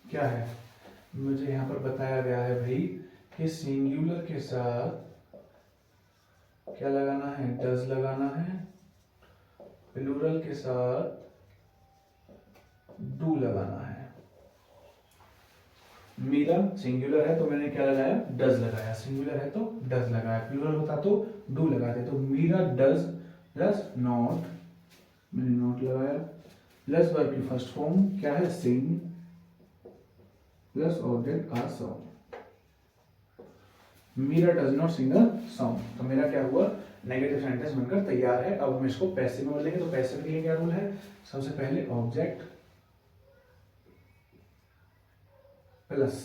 क्या है, मुझे यहाँ पर बताया गया है भाई कि सिंगुलर के साथ क्या लगाना है, डज लगाना है, प्लूरल के साथ डू लगाना है। मीरा सिंगुलर है तो मैंने क्या लगाया, डज लगाया, सिंगुलर है तो डज लगाया, प्लूरल होता तो डू लगाते। तो मीरा डज प्लस नॉट, मैंने नॉट लगाया, प्लस वर्ब की फर्स्ट फॉर्म क्या है, sing, plus object a song. Meera does not sing a song, तो मेरा क्या हुआ, नेगेटिव सेंटेंस बनकर तैयार है। अब हम इसको पैसिव में बोलेंगे। तो पैसिव के लिए क्या रूल है, सबसे पहले object plus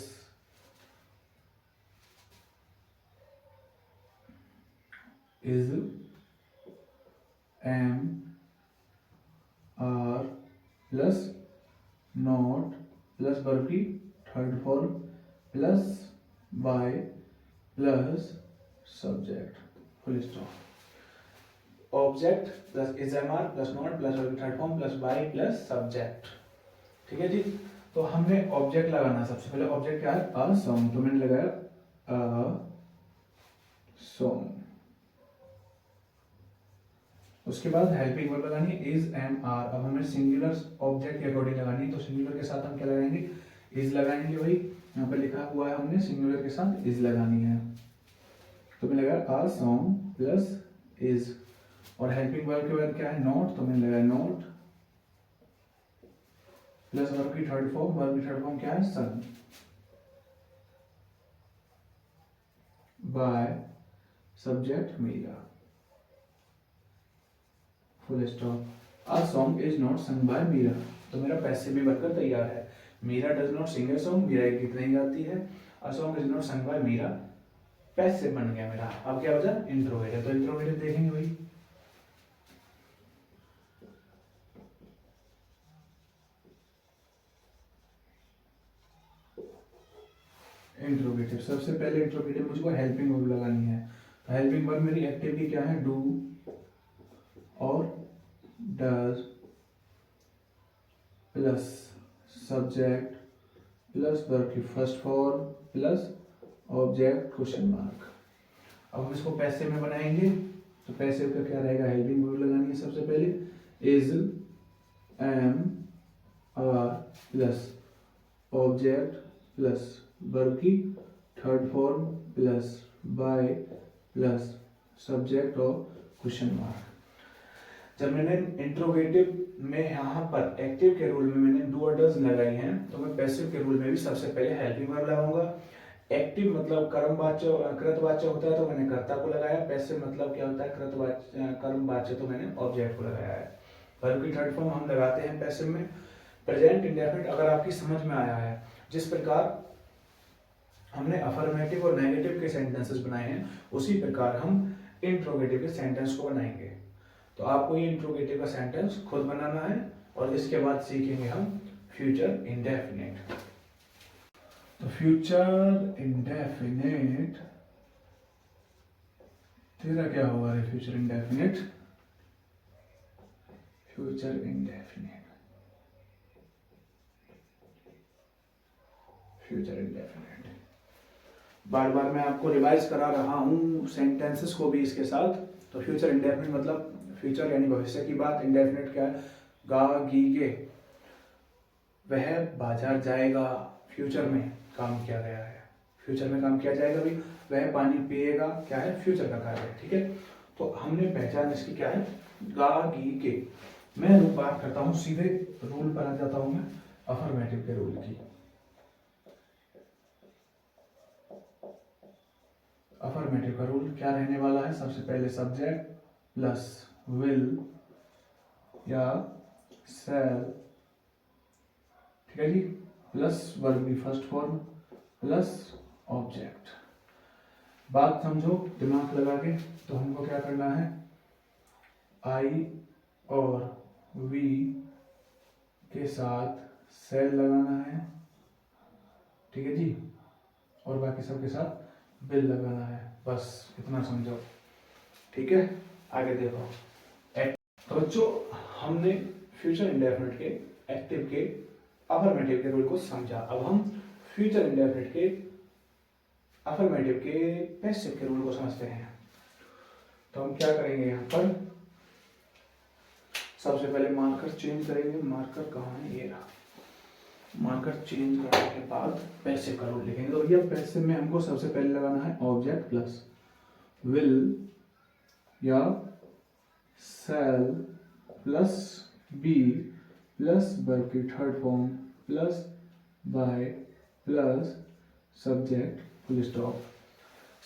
is, am, are plus not plus verb की third form plus by plus subject, full stop. Object plus is, am, are plus not plus verb की third form plus by plus subject. ठीक है जी। तो हमने object लगाना, सबसे पहले object क्या है, अ सॉन्ग, तो मैंने लगाया अ सॉन्ग। उसके बाद हेल्पिंग वर्ब लगानी है इज, एम, आर। अब हमें सिंगुलर ऑब्जेक्ट के अकॉर्डिंग लगानी है, तो सिंगुलर के साथ हम क्या लगाएंगे, इज लगाएंगे। भाई यहाँ पे लिखा हुआ है हमने सिंगुलर के साथ इज लगानी है, तो मैंने लगाया अ सॉन्ग प्लस इज। और हेल्पिंग वर्ब के बाद क्या है, नॉट, तो मैंने लगाया नॉट प्लस वर्ब की थर्ड फॉर्म, वर्ब की थर्ड फॉर्म क्या है, sung, by subject Meera, full stop. A song is not sung by Meera, तो मेरा पैसिव भी बनकर तैयार है। Meera does not sing a song, Meera एक गीत नहीं गाती है। A song is not sung by Meera, passive बन गया मेरा। अब क्या बचा, इंट्रोगेटिव। तो इंट्रोगेटिव देखेंगे भाई, इंट्रोगेटिव सबसे पहले इंट्रोगेटिव मुझको हेल्पिंग वर्ब लगानी है। तो हेल्पिंग वर्ब मेरी एक्टिव की क्या है, डू और does plus subject plus verb की first form plus object question mark. अब हम इसको पैसिव में बनाएंगे। तो पैसिव का क्या रहेगा, हेल्पिंग वर्ब लगानी है सबसे पहले is, am, are plus object plus verb की third form plus by plus subject और क्वेश्चन मार्क। जब मैंने इंट्रोगेटिव में यहाँ पर एक्टिव के रूल में मैंने डू और डज लगाई हैं, तो मैं पैसिव के रूल में भी सबसे पहले हेल्पिंग वर्ब लगाऊंगा। एक्टिव मतलब कर्मवाच्य कृतवाच्य होता है तो मैंने कर्ता को लगाया। पैसिव मतलब क्या होता है, कृतवाच्य कर्मवाच्य, तो मैंने ऑब्जेक्ट को लगाया है। वर्ब की थर्ड फॉर्म हम लगाते हैं पैसिव में। प्रेजेंट इंडेफिनिट अगर आपकी समझ में आया है, जिस प्रकार हमने अफर्मेटिव और नेगेटिव के सेंटेंसेस बनाए हैं, उसी प्रकार हम इंट्रोगेटिव के सेंटेंस को बनाएंगे। तो आपको ये इंट्रोगेटिव का सेंटेंस खुद बनाना है और इसके बाद सीखेंगे हम फ्यूचर इंडेफिनिट। तो फ्यूचर इंडेफिनिट तेरा क्या होगा रे, future indefinite, future indefinite, future indefinite. बार बार मैं आपको रिवाइज करा रहा हूँ सेंटेंसेस को भी इसके साथ। तो फ्यूचर इंडेफिनिट मतलब फ्यूचर यानी भविष्य की बात। इंडेफिनिट क्या है, गे वह बाजार जाएगा, फ्यूचर में काम किया गया है, फ्यूचर में काम किया जाएगा भी। वह पानी पिएगा, क्या है, फ्यूचर का कार्य है। ठीक है, तो हमने पहचान इसकी क्या है, गे। मैं बात करता हूँ सीधे रूल पर आ जाता हूँ मैं, अफर्मेटिव के रूल की। अफर्मेटिव का रूल क्या रहने वाला है, सबसे पहले सब्जेक्ट प्लस विल या शैल, ठीक है जी, प्लस वर्ब की फर्स्ट फॉर्म प्लस ऑब्जेक्ट। बात समझो दिमाग लगा के। तो हमको क्या करना है, आई और वी के साथ सेल लगाना है, ठीक है जी, और बाकी सब के साथ बिल लगाना है, बस इतना समझो, ठीक है। आगे देखो, तो बच्चों हमने फ्यूचर इंडेफिनिट के, एक्टिव के, अफर्मेटिव के रूल को समझा। अब हम फ्यूचर इंडेफिनिट के, अफर्मेटिव के, पैसिव के रूल को समझते हैं। तो हम क्या करेंगे, यहाँ पर सबसे पहले मार्कर चेंज करेंगे। मार्कर कहाँ है, ये रहा। मार्कर चेंज करने के बाद पैसिव का रूल लिखेंगे। तो भैया पैसिव में हमको सबसे पहले लगाना है ऑब्जेक्ट प्लस विल या shall plus be plus verb की third form plus by plus subject full stop.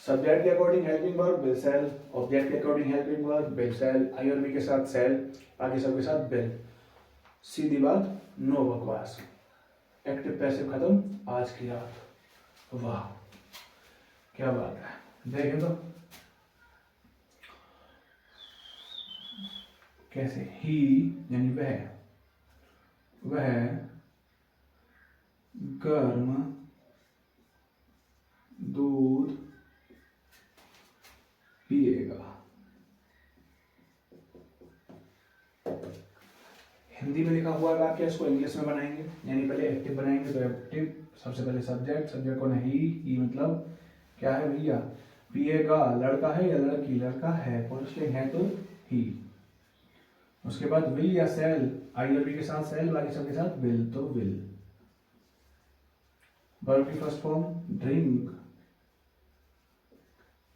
Subject के according helping verb will shall, object के according helping verb will shall, I और बी के साथ शैल, बाकी सब के साथ विल। सीधी बात, नो बकवास। एक्टिव पैसिव खत्म आज की रात। वाह क्या बात है। देखें तो कैसे, ही यानी वह गर्म दूध पिएगा। हिंदी में लिखा हुआ है वाक्य, इसको इंग्लिश में बनाएंगे, यानी पहले एक्टिव बनाएंगे। तो एक्टिव सबसे पहले सब्जेक्ट, सब्जेक्ट को ही मतलब क्या है भैया, पिएगा, लड़का है या लड़की, लड़का है, पुरुषलिंग है तो ही। उसके बाद विल या सेल, आई और बी के साथ सेल, बाकी सब के साथ विल, तो विल। वर्ब की फर्स्ट फॉर्म ड्रिंक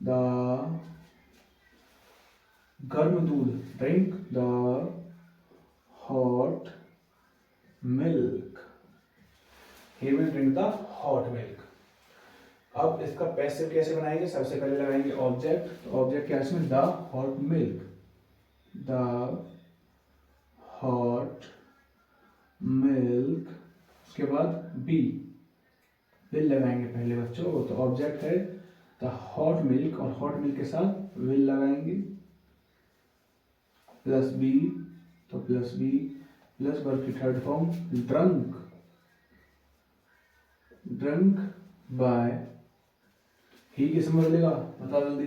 द गर्म दूध, drink the hot milk, he will drink the hot milk. अब इसका पैसिव कैसे बनाएंगे, सबसे पहले लगाएंगे ऑब्जेक्ट। तो ऑब्जेक्ट क्या है इसमें, the hot milk, the hot milk. उसके बाद बी, विल लगाएंगे पहले बच्चों। तो ऑब्जेक्ट है द हॉट मिल्क, और हॉट मिल्क के साथ विल लगाएंगे, प्लस बी, तो प्लस बी प्लस वर्ब की third form drunk, drunk by, he किस में बदलेगा बता जल्दी,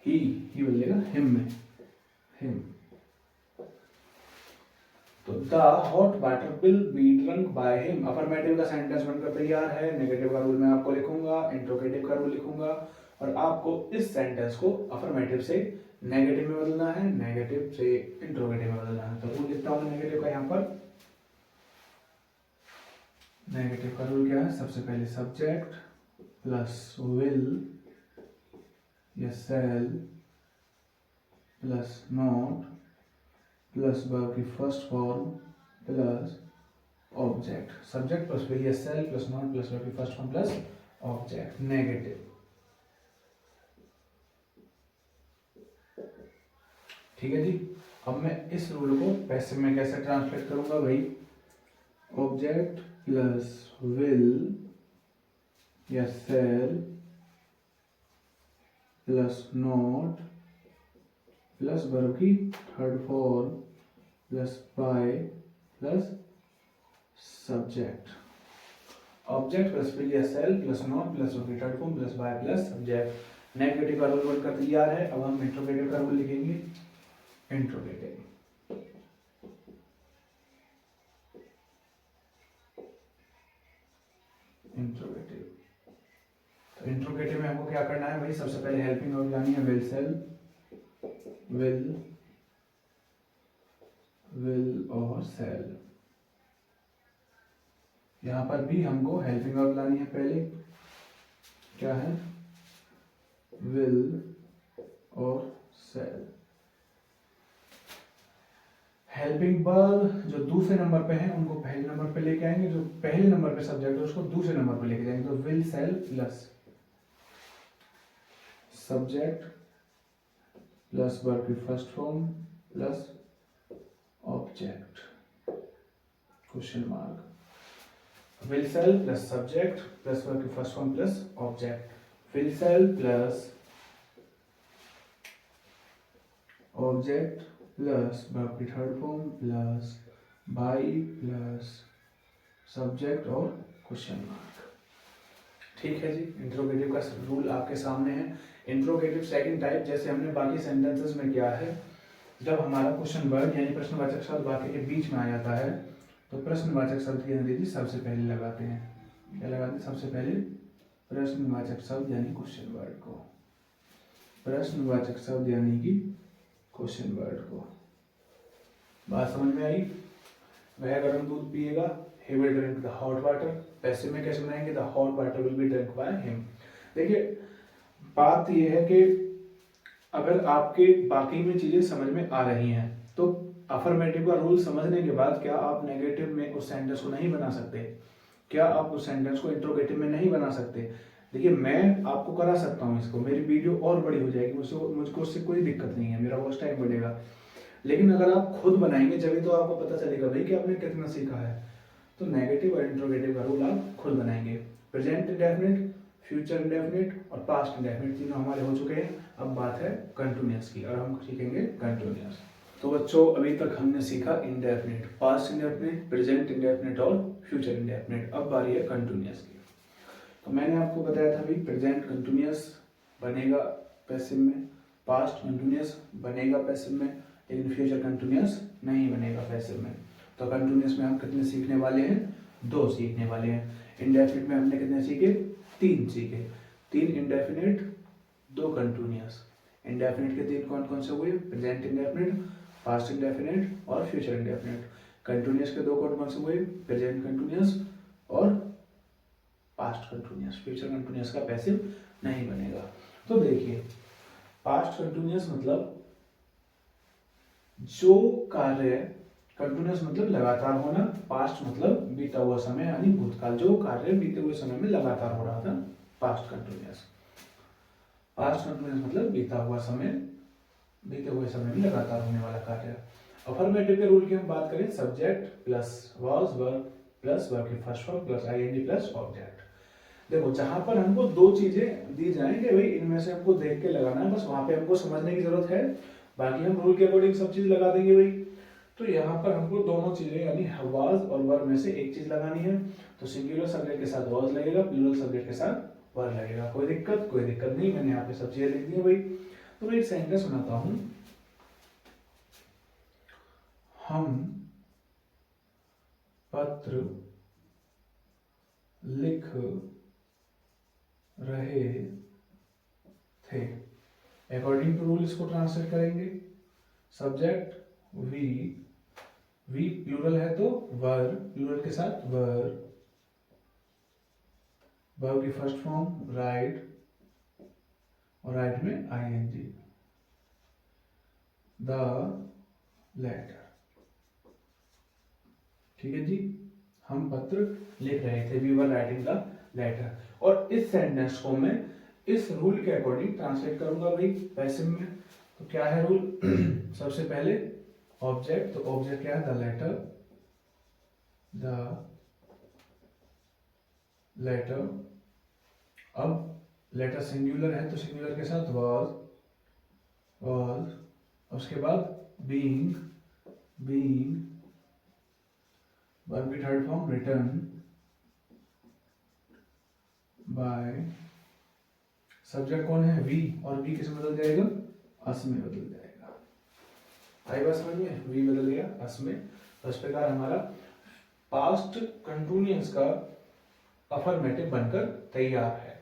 ही बदलेगा हिम में, हिम। तो the hot water will be drunk by him. Affirmative का सेंटेंस बनकर तैयार है। नेगेटिव का रूल मैं आपको लिखूंगा, इंट्रोगेटिव का रूल लिखूंगा, और आपको इस सेंटेंस को अफर्मेटिव से नेगेटिव में बदलना है, नेगेटिव से इंट्रोगेटिव में बदलना है। तो रूल लिखता हूं नेगेटिव का यहाँ पर। नेगेटिव का रूल क्या है, सबसे पहले सब्जेक्ट प्लस विल या shall plus not plus verb की first form plus object. Subject plus will या shall plus not plus verb की first form plus object, negative. ठीक है जी। अब मैं इस रूल को पैसिव में कैसे ट्रांसलेट करूंगा भाई, ऑब्जेक्ट प्लस विल या shall plus not plus verb की third form plus by plus subject. Object plus will या shall plus not plus verb की third form plus by plus subject. Negative का rule बनकर तैयार है। अब हम इंट्रोगेटिव का रूल लिखेंगे, इंट्रोगेटिव। इंट्रोगेटिव, तो इंट्रोगेटिव में हमको क्या करना है भाई, सबसे पहले हेल्पिंग वर्ब लानी है, विल शैल, विल और शैल। यहां पर भी हमको हेल्पिंग वर्ब लानी है पहले, क्या है, विल और शैल। हेल्पिंग वर्ब जो दूसरे नंबर पे हैं उनको पहले नंबर पे लेके आएंगे, जो पहले नंबर पे सब्जेक्ट है उसको दूसरे नंबर पे लेके जाएंगे। तो will shall plus subject plus verb की first form plus object question mark. Will shall plus subject plus verb की first form plus object. Will shall plus object plus verb की third form plus by plus subject और question mark. ठीक है जी, interrogative का rule आपके सामने है। Interrogative second type जैसे हमने बाकी सेंटेंसेस में किया है, जब हमारा क्वेश्चन वर्ड यानी प्रश्नवाचक शब्द वाक्य के बीच में आ जाता है तो प्रश्नवाचक शब्द की अंग्रेजी सबसे पहले लगाते हैं। क्या लगाते हैं? सबसे पहले प्रश्नवाचक शब्द यानी क्वेश्चन वर्ड को, प्रश्नवाचक शब्द यानी कि क्वेश्चन वर्ड को। बात समझ में आई? वह गर्म दूध पिएगा, he will drink the hot water। Passive में कैसे बनाएंगे? the hot water will be drunk by him। देखिए बात यह है कि अगर आपके बाकी में चीजें समझ में आ रही हैं तो अफर्मेटिव का रूल समझने के बाद क्या आप नेगेटिव में उस सेंटेंस को नहीं बना सकते? क्या आप उस सेंटेंस को इंट्रोगेटिव में नहीं बना सकते? देखिए मैं आपको करा सकता हूँ इसको, मेरी वीडियो और बड़ी हो जाएगी, मुझको उससे कोई दिक्कत नहीं है, मेरा वॉच टाइम बढ़ेगा। लेकिन अगर आप खुद बनाएंगे जब तो आपको पता चलेगा भाई कि आपने कितना सीखा है। तो नेगेटिव और इंट्रोगेटिव का रूल आप खुद बनाएंगे। प्रेजेंट इंडेफिनिट, फ्यूचर इंडेफिनिट और पास्ट इंडेफिनिट तीनों हमारे हो चुके हैं। अब बात है कंटिन्यूअस की और हम सीखेंगे कंटिन्यूअस। तो बच्चों अभी तक हमने सीखा indefinite, past indefinite, present indefinite और फ्यूचर इंडेफिनिट। अब बारी है कंटिन्यूअस की। तो मैंने आपको बताया था भाई प्रेजेंट कंटिन्यूअस बनेगा पैसिव में, पास्ट कंटिन्यूअस बनेगा पैसिव में, लेकिन फ्यूचर कंटिन्यूअस नहीं बनेगा पैसिव में। तो कंटिन्यूअस में हम कितने सीखने वाले हैं? 2 सीखने वाले हैं। इंडेफिनिट में हमने कितने सीखे? 3 सीखे। 3 इंडेफिनिट, 2 कंटिन्यूअस। इंडेफिनिट के 3 कौन कौन से हुए? प्रेजेंट इंडेफिनिट, पास्ट इंडेफिनिट और फ्यूचर इंडेफिनिट। कंटिन्यूअस के 2 कौन कौन से हुए? प्रेजेंट कंटिन्यूअस और पास्ट कंटिन्यूअस। फ्यूचर कंटिन्यूअस का पैसिव नहीं बनेगा। तो देखिए पास्ट कंटिन्यूअस मतलब जो कार्य, कंटिन्यूअस मतलब लगातार होना, पास्ट मतलब बीता हुआ समय यानी भूतकाल, जो कार्य बीते हुए समय में लगातार हो रहा था, पास्ट कंटिन्यूअस। पास्ट कंटिन्यूअस मतलब बीता हुआ समय, बीते हुए समय में लगातार होने वाला कार्य। अफर्मेटिव के रूल की हम बात करें, subject plus was verb plus verb की first form plus ING plus object. देखो जहां पर हमको 2 चीजें दी जाएंगे भाई इनमें से हमको देख के लगाना है, बस वहां पे हमको समझने की जरूरत है, बाकी हम रूल के अकॉर्डिंग सब चीज लगा देंगे भाई। तो यहाँ पर हमको दोनों चीजें यानी वाज और वर्ब में से एक चीज लगानी है। तो सिंगुलर सब्जेक्ट के साथ वाज लगेगा, प्लूरल सब्जेक्ट के साथ वर्ब लगेगा। कोई दिक्कत? कोई दिक्कत नहीं, मैंने यहाँ पे सब चीजें लिख दी है भाई। तो मैं एक सेंटेंस बनाता हूं, हम पत्र लिख रहे थे। अकॉर्डिंग टू रूल इसको ट्रांसलेट करेंगे। सब्जेक्ट वी प्लूरल है तो वर्ब, प्लूरल के साथ वर्ब, वर्ब की फर्स्ट फॉर्म राइट और राइट में आईएनजी। The letter. ठीक है जी, हम पत्र लिख रहे थे, we were writing the letter. और इस सेंटेंस को मैं इस रूल के अकॉर्डिंग ट्रांसलेट करूंगा भाई पैसिव में। तो क्या है रूल? सबसे पहले ऑब्जेक्ट, तो ऑब्जेक्ट क्या है? The letter, the letter. अब लेटर सिंगुलर है तो सिंगुलर के साथ वाज, उसके बाद बीइंग, वर्ब की third form written by. Subject कौन है? वी, और वी किस में बदल जाएगा? अस में बदल जाएगा। आई बात समझ में? वी बदल गया अस में। तो इस प्रकार हमारा पास्ट कंटिन्यूअस का अफर्मेटिव बनकर तैयार है।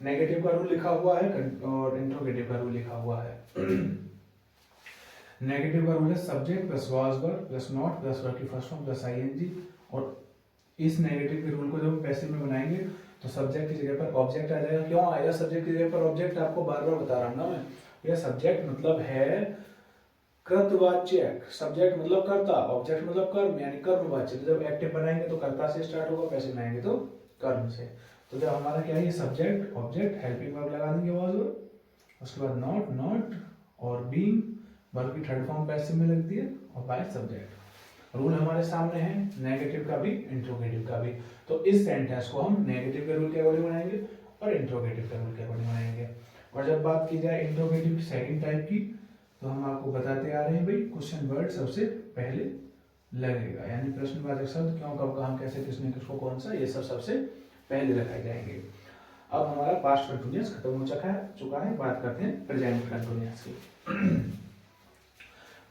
नेगेटिव का रूल लिखा हुआ है और इंट्रोगेटिव का रूल लिखा हुआ है। नेगेटिव का रूल है subject plus was verb plus not plus verb की फर्स्ट फॉर्म प्लस आईएनजी। और इस नेगेटिव के रूल को जब पैसिव में बनाएंगे तो सब्जेक्ट की जगह पर ऑब्जेक्ट आ जाएगा। क्यों आएगा सब्जेक्ट की जगह पर ऑब्जेक्ट? आपको बार बार बता रहा हूं ना मैं, यह सब्जेक्ट मतलब है कृतवाचक। सब्जेक्ट मतलब कर्ता, ऑब्जेक्ट मतलब कर्म यानी कर्मवाचक। जब एक्टिव बनाएंगे तो कर्ता से स्टार्ट होगा, पैसिव बनाएंगे तो कर्म से। तो जब हमारा क्या है, सब्जेक्ट ऑब्जेक्ट हेल्पिंग वर्ब लगा देंगे वाज वर्ब, उसके बाद नॉट, नॉट और बीइंग वर्ब की थर्ड फॉर्म पैसिव में लग दिया और बाय सब्जेक्ट। रूल हमारे सामने है, नेगेटिव का भी इंट्रोगेटिव का भी। तो इस सेंटेंस को हम नेगेटिव के रूल के अकॉर्डिंग बनाएंगे और इंट्रोगेटिव के रूल के अकॉर्डिंग बनाएंगे। और जब बात की जाए इंट्रोगेटिव की सेकंड टाइप की, तो हम आपको बताते आ रहे हैं भाई क्वेश्चन वर्ड सबसे पहले लगेगा, यानी प्रश्नवाचक शब्द क्यों, कब, कहाँ, कैसे, किसने, किसको, कौन सा, ये सब सबसे पहले लगाए जाएंगे। अब हमारा पास्ट कंटिन्यूअस खत्म हो चुका है। बात करते हैं प्रेजेंट कंटिन्यूअस की।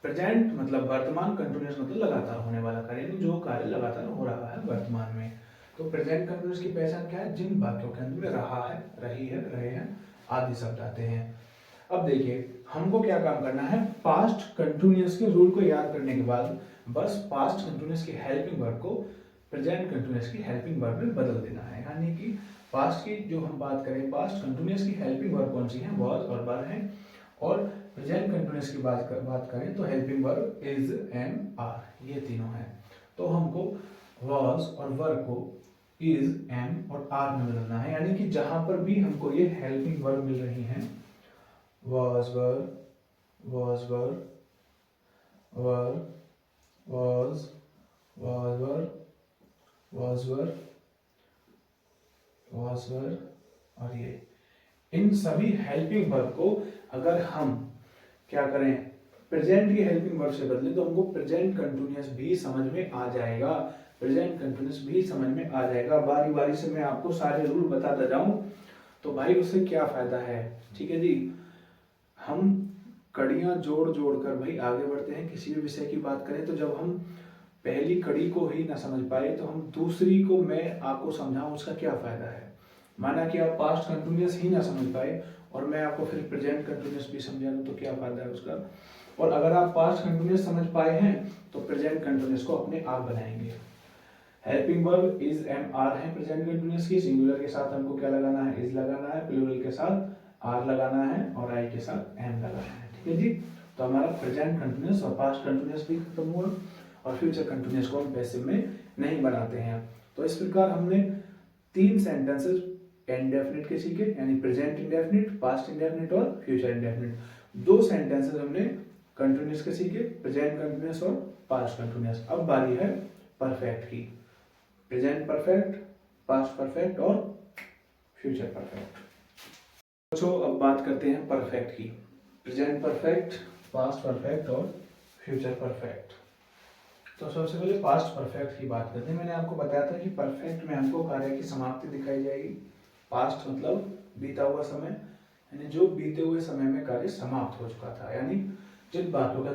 प्रेजेंट मतलब वर्तमान, कंटिन्यूअस मतलब लगातार होने वाला कार्य, यानी जो कार्य लगातार हो रहा है वर्तमान में। तो प्रेजेंट कंटिन्यूअस की पहचान क्या है? जिन वाक्यों के अंदर में रहा है, रही है, रहे हैं आदि शब्द आते हैं। अब देखिए हमको क्या काम करना है, पास्ट कंटिन्यूअस के रूल को याद करने के बाद बस पास्ट कंटिन्यूअस की हेल्पिंग वर्ब को प्रेजेंट कंटिन्यूअस की हेल्पिंग वर्ब में बदल देना है। यानी कि पास्ट की जो हम बात करें, पास्ट कंटिन्यूअस की हेल्पिंग वर्ब कौन सी है? वाज और वर है। और प्रेजेंट कंटिन्यूअस की बात करें तो helping verb is, am, are, ये तीनों हैं। तो हमको वाज और वर को इज, एम और आर में बदलना है, यानी कि जहां पर भी हमको ये हेल्पिंग वर्ब मिल रही हैं, was were, was were, were, was were, was were, was were और ये, इन सभी हेल्पिंग वर्ब को अगर हम क्या करें, प्रेजेंट की हेल्पिंग वर्ब से बदलें तो हमको प्रेजेंट कंटिन्यूअस भी समझ में आ जाएगा। प्रेजेंट कंटिन्यूअस भी समझ में आ जाएगा। बारी बारी से मैं आपको सारे रूल बताता जाऊं तो भाई उससे क्या फायदा है? ठीक है जी, हम कड़ियां जोड़ जोड़ कर भाई आगे बढ़ते हैं। किसी भी विषय की बात करें तो जब हम पहली कड़ी को ही ना समझ पाए तो हम दूसरी को मैं आपको समझाऊं, उसका क्या फायदा है? माना कि आप पास्ट कंटिन्यूअस ही ना समझ पाए और मैं आपको फिर प्रेजेंट कंटिन्यूअस भी समझा दूं तो क्या फायदा है उसका? और अगर आप पास्ट कंटिन्यूअस समझ पाए हैं तो प्रेजेंट कंटिन्यूअस को अपने आप बनाएंगे। Helping verb is, am, are है प्रेजेंट कंटिन्यूअस की। सिंगुलर के साथ हमको क्या लगाना है? इज लगाना है। प्लूरल के साथ आर लगाना है और आई के साथ एम लगाना है। ठीक है जी, तो हमारा प्रेजेंट कंटिन्यूअस और पास्ट कंटिन्यूअस भी खत्म हुआ और फ्यूचर कंटिन्यूअस को हम पैसिव में नहीं बनाते हैं। तो इस प्रकार हमने 3 सेंटेंसेस इंडेफिनिट के सीखे, यानी प्रेजेंट इंडेफिनिट, पास्ट इंडेफिनिट और फ्यूचर इंडेफिनिट। 2 सेंटेंसेस हमने कंटिन्यूअस के सीखे, प्रेजेंट कंटिन्यूअस और पास्ट कंटिन्यूअस। अब बारी है परफेक्ट की। प्रेजेंट परफेक्ट, पास्ट परफेक्ट और फ्यूचर परफेक्ट। बच्चों अब बात करते हैं परफेक्ट की। प्रेजेंट परफेक्ट, पास्ट परफेक्ट और फ्यूचर परफेक्ट। तो सबसे पहले पास्ट परफेक्ट की बात करते हैं। मैंने आपको बताया था कि परफेक्ट में हमको कार्य की समाप्ति दिखाई जाएगी। पास्ट मतलब बीता हुआ समय, यानी जो बीते हुए समय में कार्य समाप्त हो चुका था, यानी जिन बातों का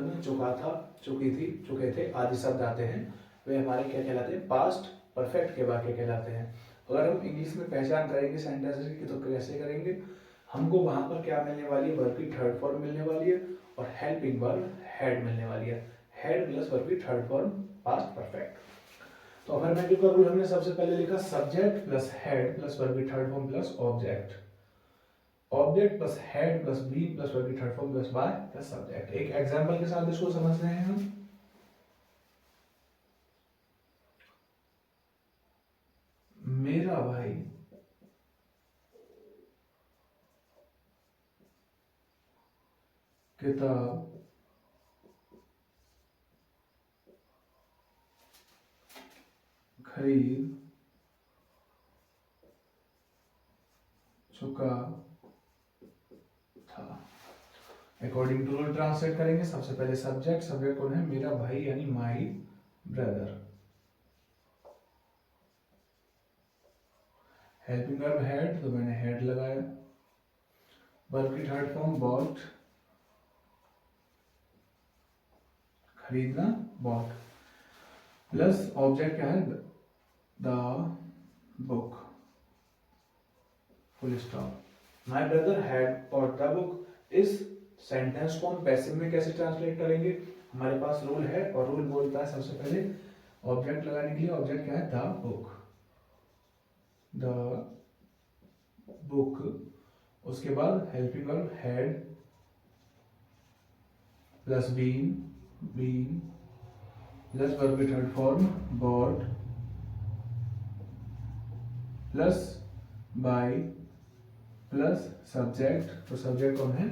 चुके थे आदि शब्द आते हैं वे हमारे क्या कहलाते हैं? पास्ट परफेक्ट के वाक्य कहलाते हैं। अगर हम इंग्लिश में पहचान करेंगे सेंटेंसेस की तो कैसे करेंगे? हमको वहां पर क्या मिलने वाली है? वर्ब की थर्ड फॉर्म मिलने वाली है और हेल्पिंग वर्ब हैड मिलने वाली है। हैड प्लस वर्ब की थर्ड फॉर्म पास्ट परफेक्ट। तो अफर्मेटिव का रूल हमने सबसे पहले लिखा subject plus had plus verb की third form plus object. Object plus had plus be plus verb की third form plus by plus subject. एक एग्जांपल के साथ इसको समझ रहे हैं हम। मेरा भाई किताब खरीद चुका था। अकॉर्डिंग टू रूल ट्रांसलेट करेंगे। सबसे पहले सब्जेक्ट, सब्जेक्ट कौन है? मेरा भाई यानी my brother. Helping verb had, तो मैंने हैड लगाया। वर्ब की थर्ड फॉर्म बॉट, खरीदना बॉट, प्लस ऑब्जेक्ट क्या है? The book, full stop. My brother had और द बुक। इस सेंटेंस को हम पैसिव में कैसे ट्रांसलेट करेंगे? हमारे पास रूल है और रूल बोलता है सबसे पहले ऑब्जेक्ट लगाने के लिए। ऑब्जेक्ट क्या है? The book, the book. उसके बाद helping verb had plus been, been plus verb की third form bought plus by plus subject, तो सब्जेक्ट कौन है,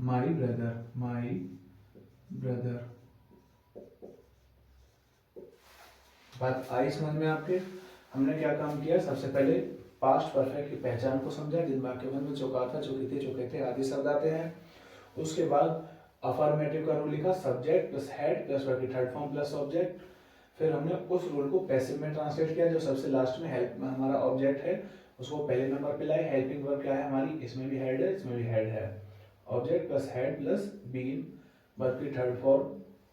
माई ब्रदर, माई ब्रदर। बात आई समझ में आपके? हमने क्या काम किया, सबसे पहले पास्ट परफेक्ट की पहचान को समझा, जिन वाक्यों में चुका था, चुके थे आदि शब्द आते हैं। उसके बाद अफर्मेटिव का रूल लिखा, subject plus had plus verb की थर्ड फॉर्म प्लस ऑब्जेक्ट। फिर हमने उस रूल को पैसिव में ट्रांसलेट किया, जो सबसे लास्ट में हेल्प हमारा ऑब्जेक्ट है उसको पहले नंबर पे लाए। हेल्पिंग वर्ब क्या है हमारी, इसमें भी हेड है, इसमें भी हेड है। Object plus had plus been, verb की third form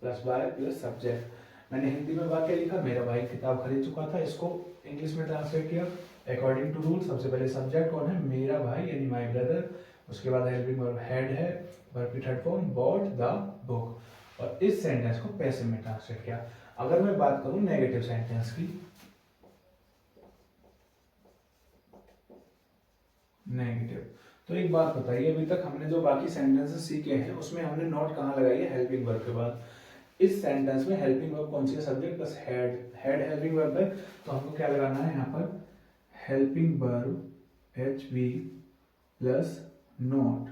plus by plus subject. मैंने हिंदी में वाक्य लिखा, मेरा भाई किताब खरीद चुका था, इसको इंग्लिश में ट्रांसलेट किया अकॉर्डिंग टू रूल। सबसे पहले सब्जेक्ट कौन है, मेरा भाई यानी माई ब्रदर। उसके बाद हेल्पिंग वर्ब हेड है, वर्ब की third form bought the book. और इस सेंटेंस को पैसिव में ट्रांसलेट किया। अगर मैं बात करूं नेगेटिव सेंटेंस की, नेगेटिव, तो एक बात बताइए, अभी तक हमने जो बाकी सेंटेंसेस सीखे हैं उसमें हमने नोट कहाँ लगाई है, हेल्पिंग वर्ब के बाद। इस सेंटेंस में हेल्पिंग वर्ब कौन सी है, subject plus head, head helping verb है, तो हमको क्या लगाना है यहाँ पर, helping verb H we plus note,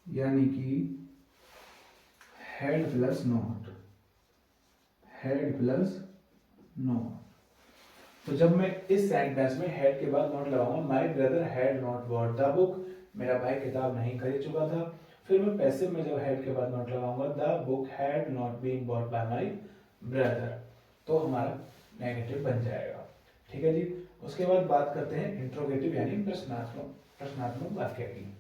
यानी कि head plus note, head plus note. तो जब मैं इस सेंटेंस में हेड के बाद नोट लगाऊंगा, my brother had not bought the book, मेरा भाई किताब नहीं खरीद चुका था। फिर मैं पैसिव में जब हेड के बाद नोट लगाऊंगा, the book had not been bought by my brother, तो हमारा नेगेटिव बन जाएगा। ठीक है जी। उसके बाद बात करते हैं इंट्रोगेटिव यानी प्रश्नात्मक वाक्य की।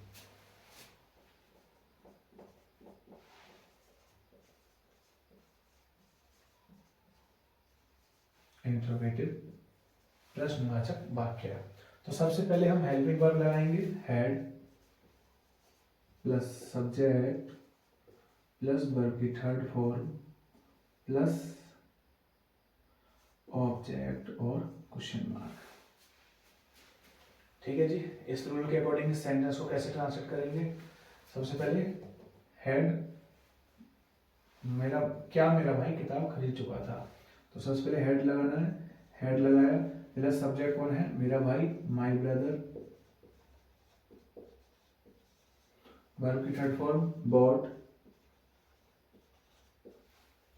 इंट्रोगेटिव प्रश्नवाचक वाक्य। तो सबसे पहले हम हेल्पिंग वर्ब लगाएंगे, head plus subject plus verb की थर्ड फॉर्म प्लस ऑब्जेक्ट और क्वेश्चन मार्क। ठीक है जी। इस रूल के अकॉर्डिंग इस सेंटेंस को कैसे ट्रांसलेट करेंगे, सबसे पहले हेड, मेरा भाई किताब खरीद चुका था, तो सबसे पहले हेड लगाना है, हेड लगाया, प्लस सब्जेक्ट कौन है, मेरा भाई माई ब्रदर, वर्ब की थर्ड फॉर्म बॉट,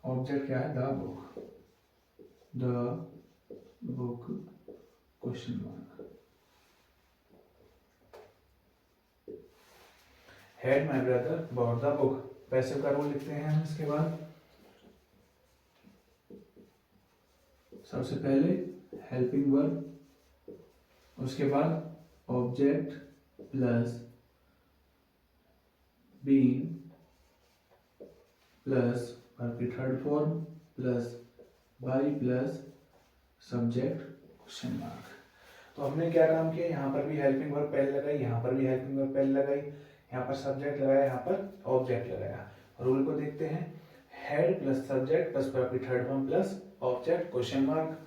ऑब्जेक्ट क्या है, the book question mark. Head my brother bought the book, passive का रूल लिखते हैं हम। इसके बाद सबसे पहले हेल्पिंग वर्ब, उसके बाद object plus been plus verb की third form plus by plus subject question mark. तो हमने क्या काम किया, यहाँ पर भी हेल्पिंग वर्ब पहले लगाई, यहाँ पर भी हेल्पिंग वर्ब पहले लगाई, यहाँ पर सब्जेक्ट लगाया, यहाँ पर ऑब्जेक्ट लगाया। रूल को देखते हैं, had plus subject plus verb की third form plus object question mark.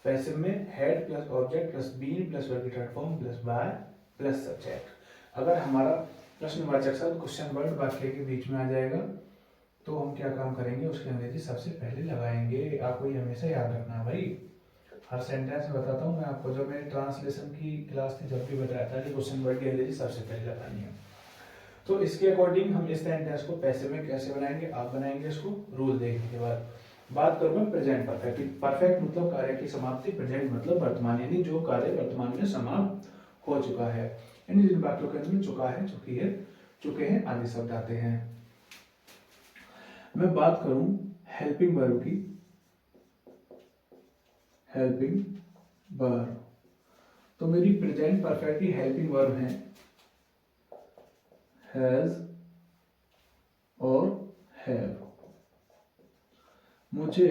Passive में had plus object plus been plus verb की third form plus by plus subject. अगर हमारा प्रश्नवाचक शब्द क्वेश्चन वर्ड वाक्य के बीच में आ जाएगा तो हम क्या काम करेंगे, उसके अंग्रेजी सबसे पहले लगाएंगे। आपको ये हमेशा याद रखना भाई, हर सेंटेंस में बताता हूँ मैं आपको, जब मैंने ट्रांसलेशन की क्लास थी जब भी बताया था कि क्वेश्चन वर्ड की अंग्रेजी सबसे पहले लगानी है। तो इसके अकॉर्डिंग हम इस सेंटेंस को पैसिव में कैसे बनाएंगे, आप बनाएंगे इसको रूल देखने के बाद। बात करूँ मैं प्रेजेंट परफेक्ट। परफेक्ट मतलब कार्य की समाप्ति, प्रेजेंट मतलब वर्तमान, यानी जो कार्य वर्तमान में समाप्त हो चुका है, यानी जिन वाक्यों के अंत में चुका है, चुके हैं आदि शब्द आते हैं। मैं बात करूं हेल्पिंग वर्ब की, हेल्पिंग वर्ब, तो मेरी प्रेजेंट परफेक्ट की हेल्पिंग वर्ब है हैज और हैव। मुझे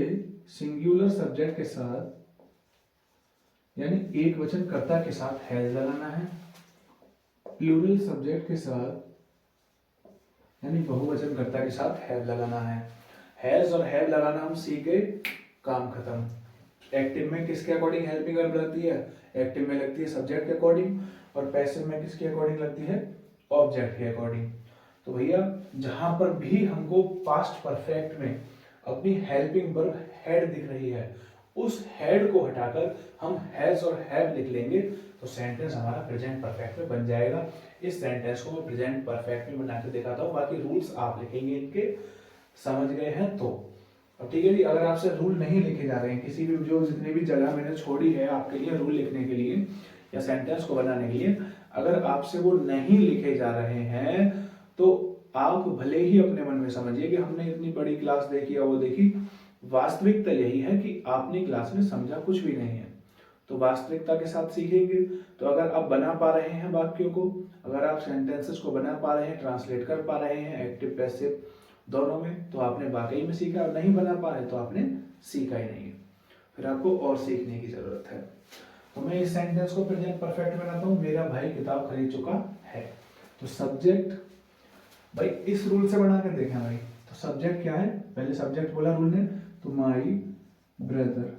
सिंगुलर सब्जेक्ट के साथ यानी एक वचन कर्ता के साथ हैज लगाना है, प्लूरल सब्जेक्ट के साथ यानी बहुवचन कर्ता के साथ हैव लगाना है। हैज और हैव लगाना हम सीख गए, काम खत्म। एक्टिव में किसके अकॉर्डिंग हेल्पिंग वर्ब लगती है, एक्टिव में लगती है सब्जेक्ट के अकॉर्डिंग, और पैसिव में किसके अकॉर्डिंग लगती है, ऑब्जेक्ट के अकॉर्डिंग। तो भैया जहां पर भी हमको पास्ट परफेक्ट में अपनी हेल्पिंग वर्ब हेड दिख रही है, उस हैड को हटाकर हम हैज और हैव लिख लेंगे तो सेंटेंस हमारा प्रेजेंट परफेक्ट में बन जाएगा। इस सेंटेंस को मैं प्रेजेंट परफेक्ट में बना के दिखाता हूँ, बाकी रूल्स आप लिखेंगे इनके, समझ गए हैं तो। और ठीक है जी, अगर आपसे रूल नहीं लिखे जा रहे हैं किसी भी, जो जितनी भी जगह मैंने छोड़ी है आपके लिए रूल लिखने के लिए या सेंटेंस को बनाने के लिए, अगर आपसे वो नहीं लिखे जा रहे हैं तो आप भले ही अपने मन में समझिए कि हमने इतनी बड़ी क्लास देखी या वो देखी, वास्तविकता यही है कि आपने क्लास में समझा कुछ भी नहीं है। तो वास्तविकता के साथ सीखेंगे। तो अगर आप बना पा रहे हैं वाक्यों को, अगर आप सेंटेंसेस को बना पा रहे हैं, ट्रांसलेट कर पा रहे हैं एक्टिव पैसिव दोनों में, तो आपने वाकई में सीखा। और नहीं बना पा रहे तो आपने सीखा ही नहीं है, फिर आपको और सीखने की जरूरत है। तो मैं इस सेंटेंस को प्रेजेंट परफेक्ट बनाता हूँ, मेरा भाई किताब खरीद चुका है। तो सब्जेक्ट, भाई इस रूल से बना कर देखें भाई, तो सब्जेक्ट क्या है, पहले सब्जेक्ट बोला रूल ने, तो माई ब्रदर,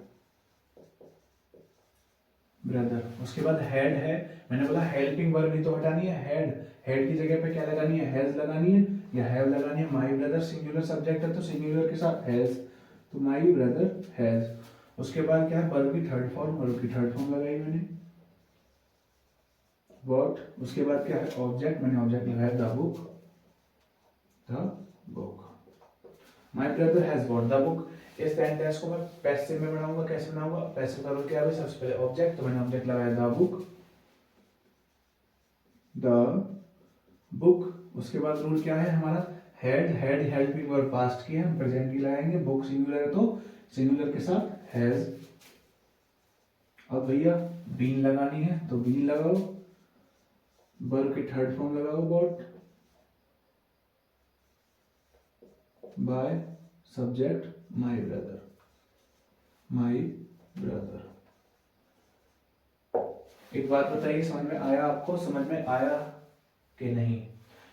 ब्रदर। उसके बाद हेड है, मैंने बोला हेल्पिंग वर्ब ही तो हटानी है, हेड, हेड की जगह पे क्या लगानी है, हैज लगानी है या हैव लगानी है। माई ब्रदर सिंगुलर सब्जेक्ट है तो सिंगुलर के साथ हैज, तो माई ब्रदर हैज। उसके बाद क्या है, वर्ब की थर्ड फॉर्म, वर्ब की थर्ड फॉर्म लगाई मैंने, व्हाट। उसके बाद क्या है, ऑब्जेक्ट, मैंने ऑब्जेक्ट लगाया the book, the book. My brother has bought the book. इस सेंटेंस को मैं पैसिव में बनाऊंगा, कैसे बनाऊंगा, पैसिव का रूल क्या है, सबसे पहले ऑब्जेक्ट, तो मैंने ऑब्जेक्ट लगाया द बुक, द बुक। उसके बाद रूल क्या है हमारा, head, head helping verb past की है, हम प्रेजेंट की लगाएंगे, बुक सिंगुलर है तो सिंगुलर के साथ हैज। अब भैया बीन लगानी है तो बीन लगाओ, वर्ब की थर्ड फॉर्म लगाओ bought, by subject my brother, my brother. एक बात बताइए, समझ में आया आपको, समझ में आया कि नहीं।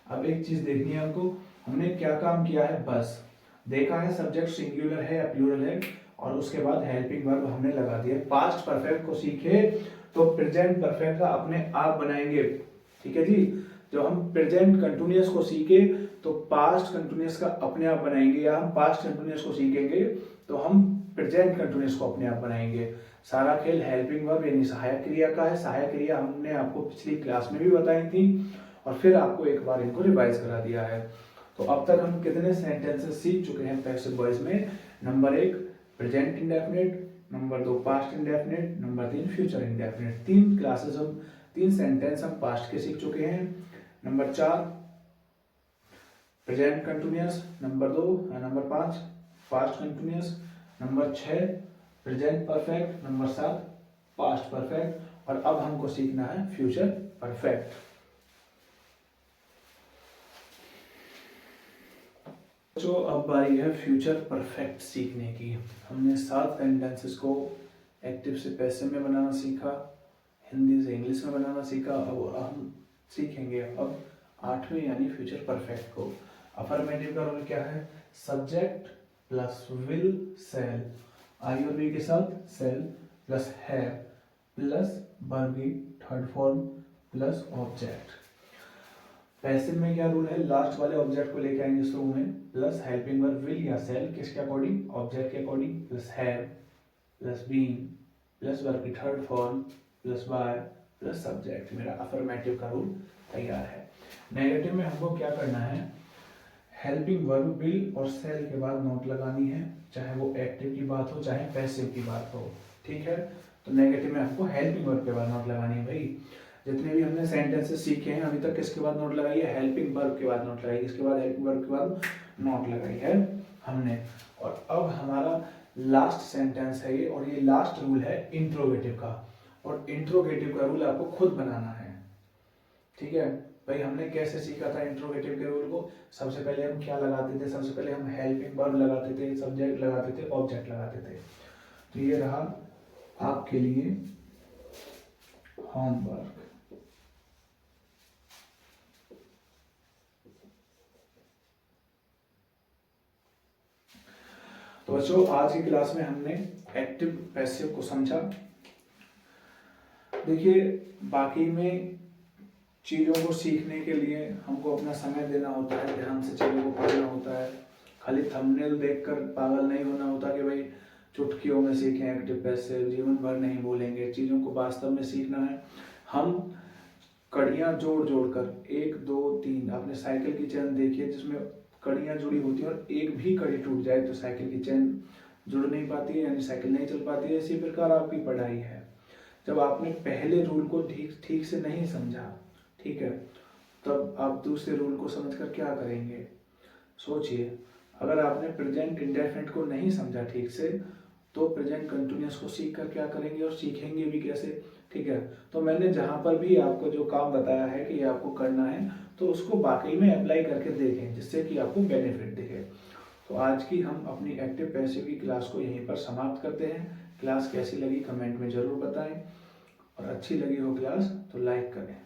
अब एक चीज देखनी है आपको, हमने क्या काम किया है, बस देखा है सब्जेक्ट सिंगुलर है या प्लूरल है, और उसके बाद हेल्पिंग वर्ब हमने लगा दिया। पास्ट परफेक्ट को सीखे तो प्रेजेंट परफेक्ट का अपने आप बनाएंगे, ठीक है जी। जब हम प्रेजेंट कंटिन्यूअस को सीखे तो पास्ट कंटिन्यूअस का अपने आप बनाएंगे, या हम पास्ट कंटिन्यूअस को सीखेंगे तो हम प्रेजेंट कंटिन्यूअस को अपने आप बनाएंगे। सारा खेल हेल्पिंग वर्ब यानी सहायक क्रिया का है। सहायक क्रिया हमने आपको पिछली क्लास में भी बताई थी और फिर आपको एक बार इनको रिवाइज करा दिया है। तो अब तक हम कितने सेंटेंसेस सीख चुके हैं पैसिव वॉइस में। Number 1 present indefinite, number 2 past indefinite, number 3 future indefinite. 3 classes हम 3 सेंटेंस हम पास्ट के सीख चुके हैं। Number 4 present continuous, number 5 past continuous, number 6 present perfect, number 7 past perfect, और अब हमको सीखना है फ्यूचर परफेक्ट। तो अब बारी है फ्यूचर परफेक्ट सीखने की। हमने 7 सेंटेंसेस को एक्टिव से पैसिव में बनाना सीखा, हिंदी से इंग्लिश में बनाना सीखा। अब हम सीखेंगे अब 8वें यानी फ्यूचर परफेक्ट को। अफर्मेटिव का रोल क्या है, subject plus will shall, I और बी के साथ shall plus have plus verb की third form plus object. Passive में क्या रूल है, लास्ट वाले ऑब्जेक्ट को लेके आएंगे शुरू में, प्लस हेल्पिंग वर्ब विल या सेल किसके अकॉर्डिंग, ऑब्जेक्ट के according, plus have plus been plus verb की third form plus by plus subject. मेरा अफर्मेटिव का रूल तैयार है। नेगेटिव में हमको क्या करना है, हेल्पिंग वर्ब विल और सेल के बाद नोट लगानी है, चाहे वो एक्टिव की बात हो चाहे पैसिव की बात हो, ठीक है। तो नेगेटिव में हमको हेल्पिंग वर्ब के बाद नोट लगानी है। भाई जितने भी हमने सेंटेंसेस सीखे हैं अभी तक, किसके बाद नोट लगाई है, हेल्पिंग वर्ब के बाद नोट लगाई, किसके बाद, हेल्पिंग वर्ब के बाद नोट लगाई है हमने। और अब हमारा लास्ट सेंटेंस है ये, और ये लास्ट रूल है इंट्रोगेटिव का, और इंट्रोगेटिव का रूल आपको खुद बनाना है, ठीक है। भाई हमने कैसे सीखा था इंट्रोगेटिव के रूल को, सबसे पहले हम क्या लगाते थे, सबसे पहले हम हेल्पिंग वर्ब लगाते थे, सब्जेक्ट लगाते थे, ऑब्जेक्ट लगाते थे। तो ये रहा आपके लिए होमवर्क। तो बच्चों आज की क्लास में हमने एक्टिव पैसिव को समझा। देखिए बाकी में चीज़ों को सीखने के लिए हमको अपना समय देना होता है, ध्यान से चीज़ों को पढ़ना होता है। खाली थंबनेल देखकर पागल नहीं होना होता कि भाई चुटकियों में सीखें एक्टिव पैसिव, जीवन भर नहीं बोलेंगे, चीज़ों को वास्तव में सीखना है। हम कड़ियाँ जोड़ जोड़ कर 1 2 3, आपने साइकिल की चैन देखी है जिसमें कड़ियाँ जुड़ी होती हैं और एक भी कड़ी टूट जाए तो साइकिल की चैन जुड़ नहीं पाती है, यानी साइकिल नहीं चल पाती है। इसी प्रकार आपकी पढ़ाई है, जब आपने पहले रूल को ठीक ठीक से नहीं समझा, ठीक है, तब आप दूसरे रूल को समझकर क्या करेंगे। सोचिए, अगर आपने प्रेजेंट इंडेफिनिट को नहीं समझा ठीक से, तो प्रेजेंट कंटिन्यूअस को सीख कर क्या करेंगे और सीखेंगे भी कैसे, ठीक है। तो मैंने जहाँ पर भी आपको जो काम बताया है कि ये आपको करना है, तो उसको वाकई में अप्लाई करके देखें, जिससे कि आपको बेनिफिट दिखे। तो आज की हम अपनी एक्टिव पैसिव की क्लास को यहीं पर समाप्त करते हैं। क्लास कैसी लगी कमेंट में ज़रूर बताएं, और अच्छी लगी हो क्लास तो लाइक करें।